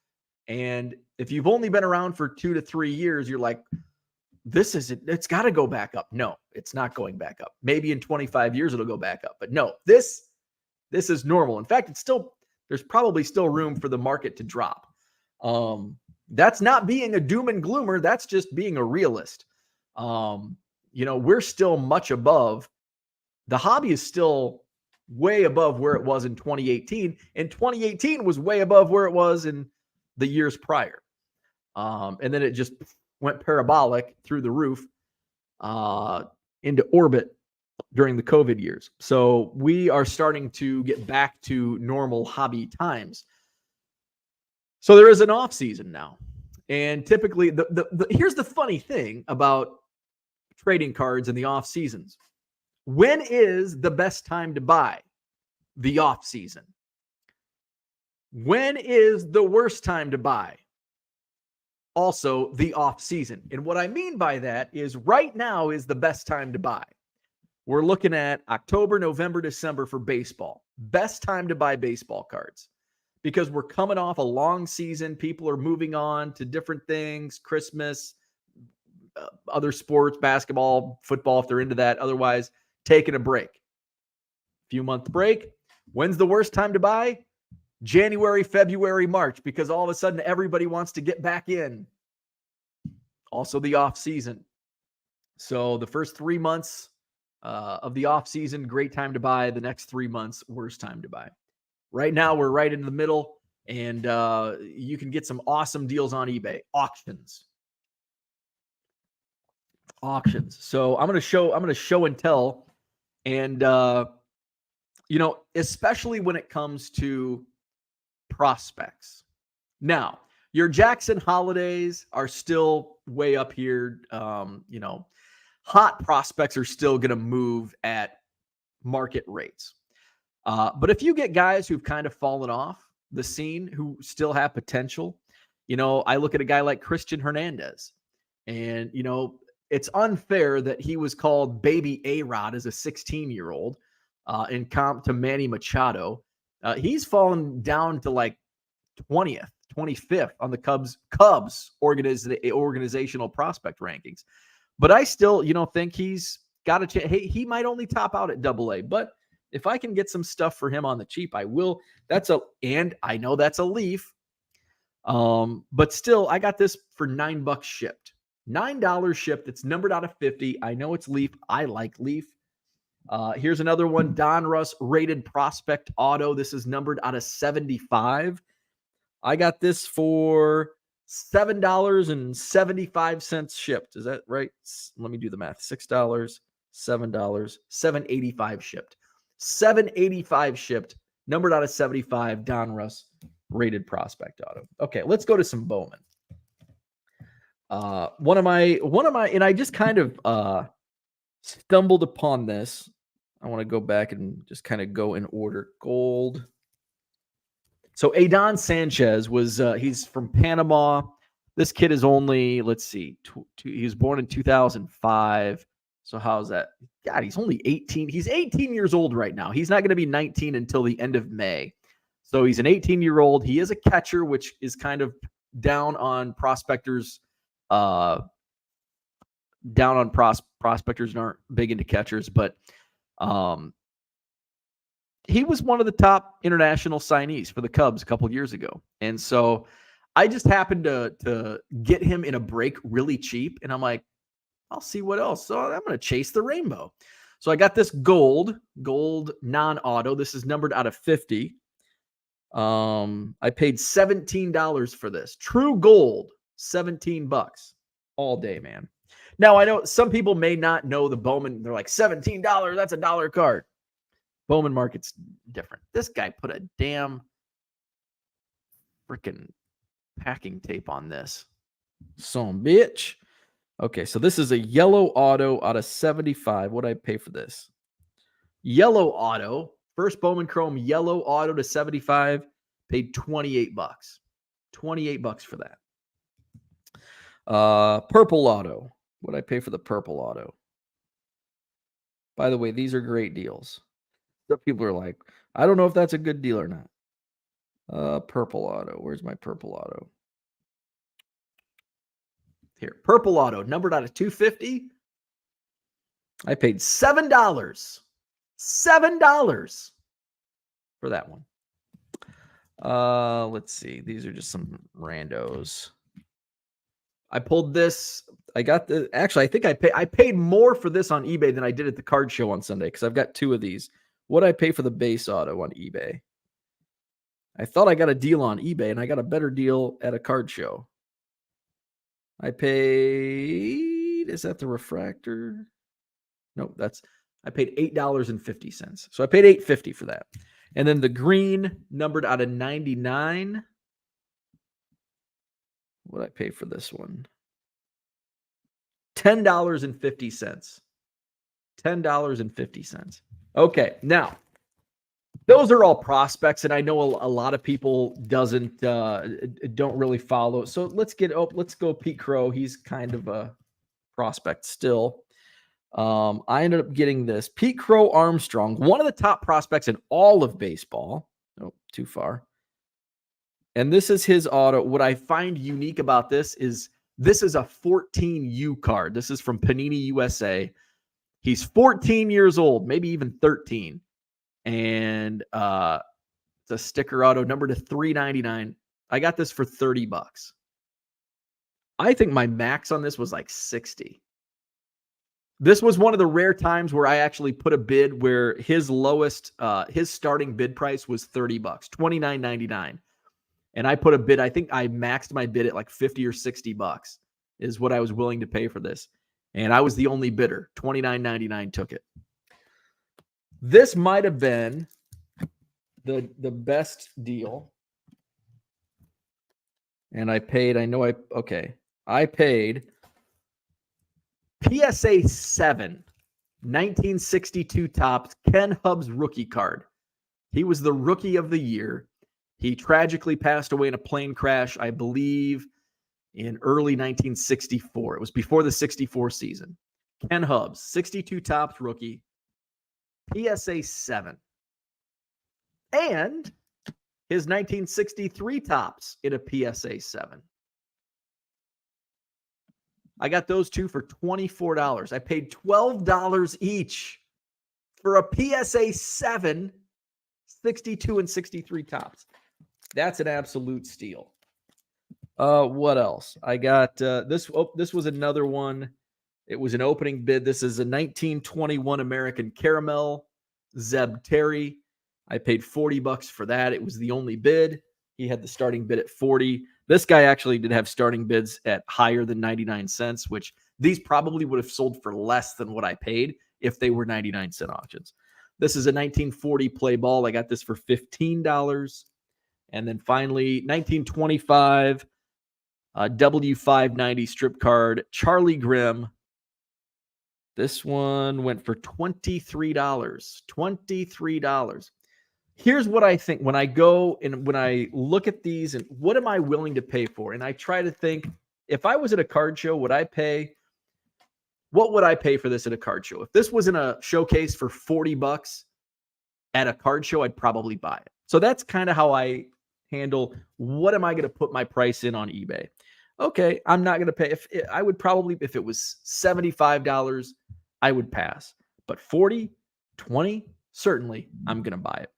And if you've only been around for 2 to 3 years, you're like, it's got to go back up. No, it's not going back up. Maybe in 25 years it'll go back up. But no, this is normal. In fact, there's probably still room for the market to drop. That's not being a doom and gloomer. That's just being a realist. We're still much above. The hobby is still way above where it was in 2018. And 2018 was way above where it was in the years prior. And then it just went parabolic through the roof into orbit during the COVID years. So we are starting to get back to normal hobby times. So there is an off season now. And typically, here's the funny thing about trading cards in the off seasons. When is the best time to buy? The off season. When is the worst time to buy? Also the off season. And what I mean by that is right now is the best time to buy. We're looking at October, November, December for baseball. Best time to buy baseball cards because we're coming off a long season. People are moving on to different things, Christmas, other sports, basketball, football, if they're into that. Otherwise, taking a break. Few-month break. When's the worst time to buy? January, February, March, because all of a sudden everybody wants to get back in. Also the off season. So the first 3 months of the off season, great time to buy. The next 3 months, worst time to buy. Right now, we're right in the middle, and you can get some awesome deals on eBay. Auctions. So I'm going to show and tell, and especially when it comes to prospects. Now, your Jackson Holidays are still way up here. Hot prospects are still going to move at market rates. But if you get guys who've kind of fallen off the scene who still have potential, I look at a guy like Christian Hernandez, and, it's unfair that he was called Baby A-Rod as a 16-year-old in comp to Manny Machado. He's fallen down to like 20th, 25th on the Cubs organizational prospect rankings. But I still, think he's got a chance. Hey, he might only top out at AA, but if I can get some stuff for him on the cheap, I will. And I know that's a Leaf. But still, I got this for $9 shipped. $9 shipped. It's numbered out of 50. I know it's Leaf. I like Leaf. Here's another one, Donruss rated prospect auto. This is numbered out of 75. I got this for $7.75 shipped. Is that right? Let me do the math. $6, $7, $7.85 shipped. $7.85 shipped, numbered out of 75, Donruss rated prospect auto. Okay, let's go to some Bowman. One of my, and I just kind of stumbled upon this. I want to go back and just kind of go in order. Gold. So Adon Sanchez was, he's from Panama. This kid is only, let's see, he was born in 2005. So how's that? God, he's only 18. He's 18 years old right now. He's not going to be 19 until the end of May. So he's an 18-year-old. He is a catcher, which is kind of down on prospectors. Prospectors aren't big into catchers, but he was one of the top international signees for the Cubs a couple years ago. And so I just happened to get him in a break really cheap. And I'm like, I'll see what else. So I'm going to chase the rainbow. So I got this gold non-auto. This is numbered out of 50. I paid $17 for this. True gold, $17 all day, man. Now, I know some people may not know the Bowman. They're like, $17, that's $1 card. Bowman market's different. This guy put a damn freaking packing tape on this. Son bitch. Okay, so this is a yellow auto out of 75. What'd I pay for this? Yellow auto. First Bowman Chrome yellow auto to 75. Paid $28. $28 for that. Purple auto. What'd I pay for the purple auto? By the way, these are great deals. Some people are like, I don't know if that's a good deal or not. Purple auto. Where's my purple auto? Here, purple auto, numbered out of 250. I paid $7. $7 for that one. Let's see. These are just some randos. I pulled this. I got the. Actually, I think I paid more for this on eBay than I did at the card show on Sunday because I've got two of these. What did I pay for the base auto on eBay? I thought I got a deal on eBay, and I got a better deal at a card show. I paid, is that the refractor? No, I paid $8.50. So I paid $8.50 for that. And then the green, numbered out of 99. What did I pay for this one? $10.50. $10.50. Okay, now those are all prospects, and I know a lot of people don't really follow. So let's go Pete Crow. He's kind of a prospect still. I ended up getting this Pete Crow Armstrong, one of the top prospects in all of baseball. Oh, too far. And this is his auto. What I find unique about this is a 14U card. This is from Panini USA. He's 14 years old, maybe even 13. And it's a sticker auto, number to 399. I got this for $30. I think my max on this was like 60. This was one of the rare times where I actually put a bid where his lowest, his starting bid price was $30, $29.99. And I put a bid, I think I maxed my bid at like 50 or $60 is what I was willing to pay for this. And I was the only bidder. $29.99 took it. This might have been the best deal. And I paid, I paid PSA 7, 1962 Topps, Ken Hubbs rookie card. He was the rookie of the year. He tragically passed away in a plane crash, I believe, in early 1964. It was before the 64 season. Ken Hubbs, 62 Topps rookie, PSA 7. And his 1963 Topps in a PSA 7. I got those two for $24. I paid $12 each for a PSA 7, 62 and 63 Topps. That's an absolute steal. What else? I got this. Oh, this was another one. It was an opening bid. This is a 1921 American Caramel, Zeb Terry. I paid $40 for that. It was the only bid. He had the starting bid at 40. This guy actually did have starting bids at higher than 99 cents, which these probably would have sold for less than what I paid if they were 99-cent auctions. This is a 1940 play ball. I got this for $15. And then finally, 1925 W590 strip card, Charlie Grimm. This one went for $23. $23. Here's what I think when I go and when I look at these and what am I willing to pay for? And I try to think, if I was at a card show, what would I pay for this at a card show? If this was in a showcase for $40 at a card show, I'd probably buy it. So that's kind of how I handle, what am I going to put my price in on eBay? Okay, I'm not going to pay. If it was $75, I would pass. But 40, 20, certainly I'm going to buy it.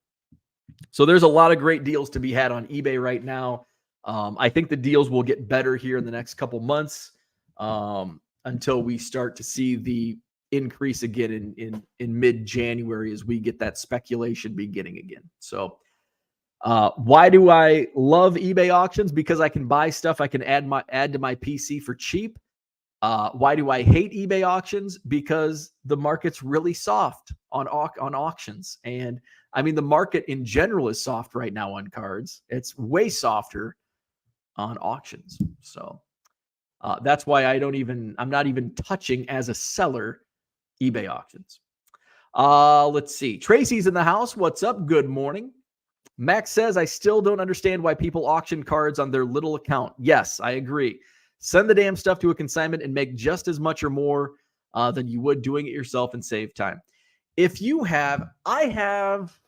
So there's a lot of great deals to be had on eBay right now. I think the deals will get better here in the next couple months until we start to see the increase again in mid-January as we get that speculation beginning again. So why do I love eBay auctions? Because I can buy stuff I can add to my PC for cheap. Why do I hate eBay auctions? Because the market's really soft on auctions. And I mean, the market in general is soft right now on cards. It's way softer on auctions. So that's why I'm not even touching as a seller eBay auctions. Let's see. Tracy's in the house. What's up? Good morning. Max says, I still don't understand why people auction cards on their little account. Yes, I agree. Send the damn stuff to a consignment and make just as much or more than you would doing it yourself and save time. I have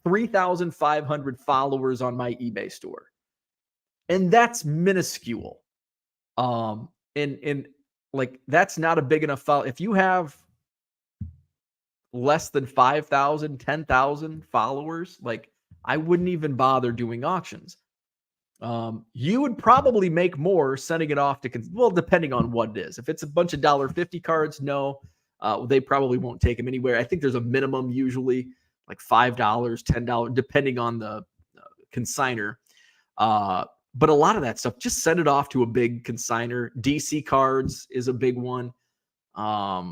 3,500 followers on my eBay store, and that's minuscule. And like, that's not a big enough follow. If you have less than 5,000, 10,000 followers, like, I wouldn't even bother doing auctions. You would probably make more sending it off to, depending on what it is. If it's a bunch of $1.50 cards, no, they probably won't take them anywhere. I think there's a minimum, usually like $5, $10, depending on the consigner. But a lot of that stuff, just send it off to a big consigner. DC Cards is a big one. Probstein,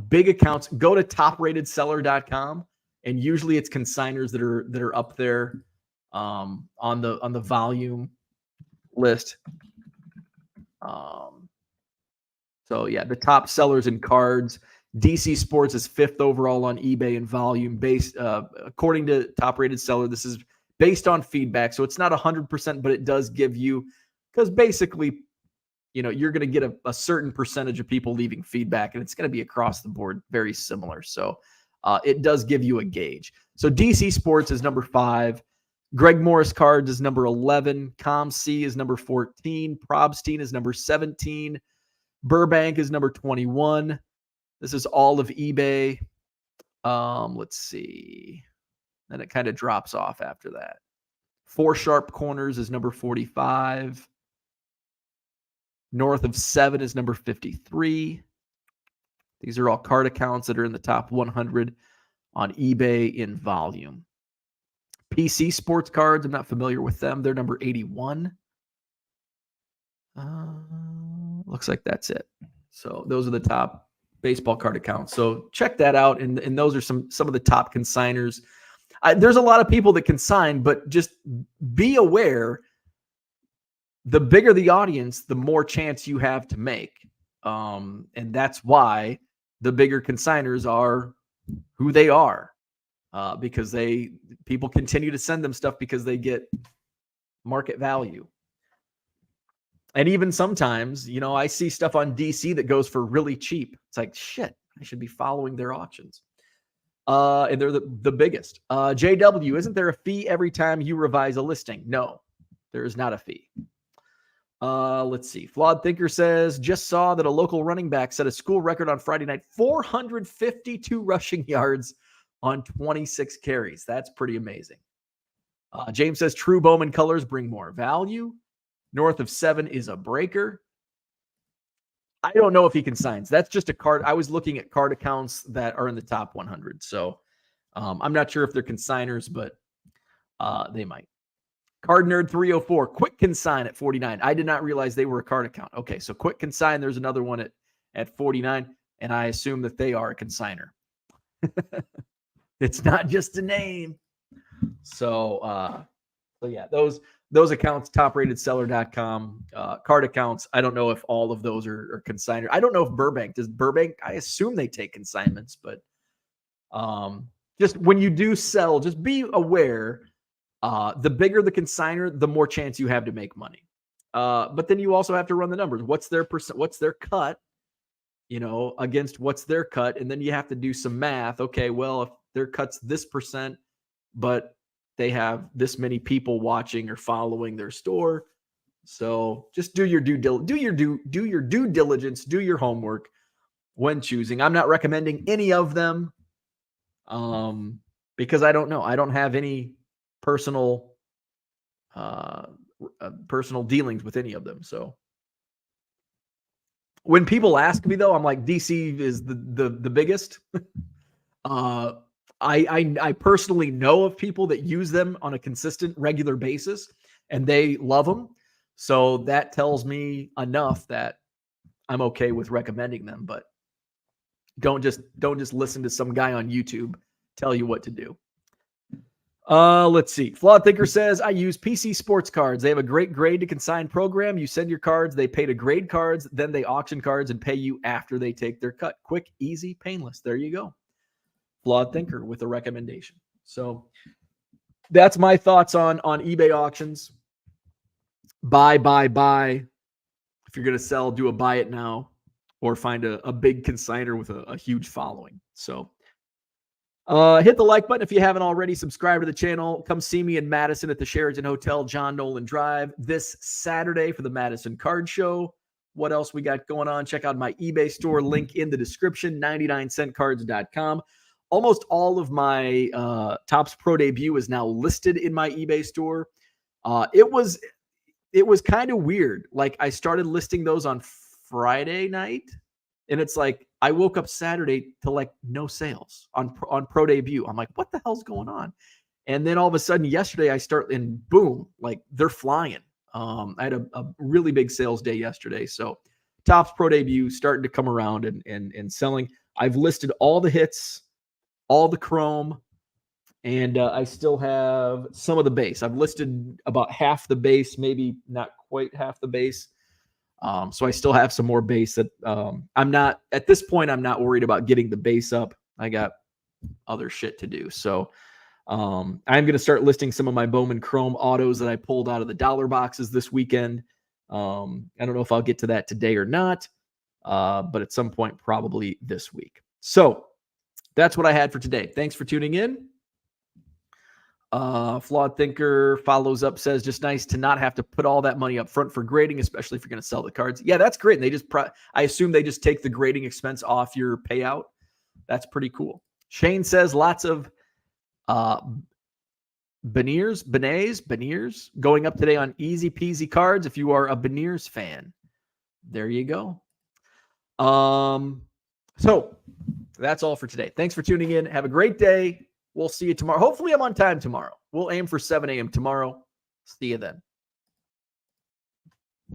big accounts. Go to topratedseller.com, and usually it's consigners that are up there on the volume list. So yeah, the top sellers in cards. DC Sports is 5th overall on eBay in volume, based according to Top Rated Seller. This is based on feedback, so it's not 100%, but it does give you, because basically, you're going to get a certain percentage of people leaving feedback, and it's going to be across the board very similar. So it does give you a gauge. So DC Sports is number 5. Greg Morris Cards is number 11. ComC is number 14. Probstein is number 17. Burbank is number 21. This is all of eBay. Let's see. Then it kind of drops off after that. 4 Sharp Corners is number 45. North of 7 is number 53. These are all card accounts that are in the top 100 on eBay in volume. PC Sports Cards, I'm not familiar with them. They're number 81. Looks like that's it. So those are the top baseball card accounts. So check that out. And those are some of the top consigners. There's a lot of people that consign, but just be aware, the bigger the audience, the more chance you have to make. And that's why the bigger consigners are who they are, because people continue to send them stuff because they get market value. And even sometimes, I see stuff on DC that goes for really cheap. It's like, shit, I should be following their auctions. And they're the biggest. JW, isn't there a fee every time you revise a listing? No, there is not a fee. Let's see. Flawed Thinker says, just saw that a local running back set a school record on Friday night, 452 rushing yards on 26 carries. That's pretty amazing. James says, true Bowman colors bring more value. North of 7 is a breaker. I don't know if he consigns. That's just a card. I was looking at card accounts that are in the top 100. So I'm not sure if they're consigners, but they might. Card Nerd 304, Quick Consign at 49. I did not realize they were a card account. Okay, so Quick Consign, there's another one at 49, and I assume that they are a consigner. It's not just a name. So yeah, those accounts, topratedseller.com, card accounts. I don't know if all of those are consigners. I don't know if Burbank does. Burbank, I assume they take consignments, but just when you do sell, just be aware. The bigger the consigner, the more chance you have to make money. But then you also have to run the numbers. What's their percent? What's their cut? Against what's their cut, and then you have to do some math. Okay, well, if their cut's this percent, but they have this many people watching or following their store, so just do your due diligence, do your homework when choosing. I'm not recommending any of them, because I don't know. I don't have any personal dealings with any of them. So when people ask me, though, I'm like, DC is the biggest. I personally know of people that use them on a consistent, regular basis, and they love them. So that tells me enough that I'm okay with recommending them. But don't just listen to some guy on YouTube tell you what to do. Let's see. Flawed Thinker says, I use PC Sports Cards. They have a great grade to consign program. You send your cards, they pay to grade cards, then they auction cards and pay you after they take their cut. Quick, easy, painless. There you go. Flawed Thinker with a recommendation. So that's my thoughts on eBay auctions. Buy. If you're going to sell, do a buy it now, or find a big consigner with a huge following. So hit the like button if you haven't already. Subscribe to the channel. Come see me in Madison at the Sheraton Hotel, John Nolan Drive, this Saturday for the Madison Card Show. What else we got going on? Check out my eBay store. Link in the description, 99centcards.com. Almost all of my Topps Pro Debut is now listed in my eBay store. It was kind of weird. Like, I started listing those on Friday night, and it's like I woke up Saturday to like no sales on Pro Debut. I'm like, what the hell's going on? And then all of a sudden yesterday I start and boom, like they're flying. I had a really big sales day yesterday. So Topps Pro Debut starting to come around and selling. I've listed all the hits, all the chrome, and I still have some of the base. I've listed about half the base, maybe not quite half the base. So I still have some more base that I'm not, at this point, I'm not worried about getting the base up. I got other shit to do. So I'm going to start listing some of my Bowman Chrome autos that I pulled out of the dollar boxes this weekend. I don't know if I'll get to that today or not, but at some point, probably this week. So that's what I had for today. Thanks for tuning in. Flawed Thinker follows up, says, just nice to not have to put all that money up front for grading, especially if you're going to sell the cards. Yeah, that's great. And they just, I assume they just take the grading expense off your payout. That's pretty cool. Shane says lots of Beniers going up today on Easy Peasy cards. If you are a Beniers fan, there you go. So that's all for today. Thanks for tuning in. Have a great day. We'll see you tomorrow. Hopefully I'm on time tomorrow. We'll aim for 7 a.m. tomorrow. See you then.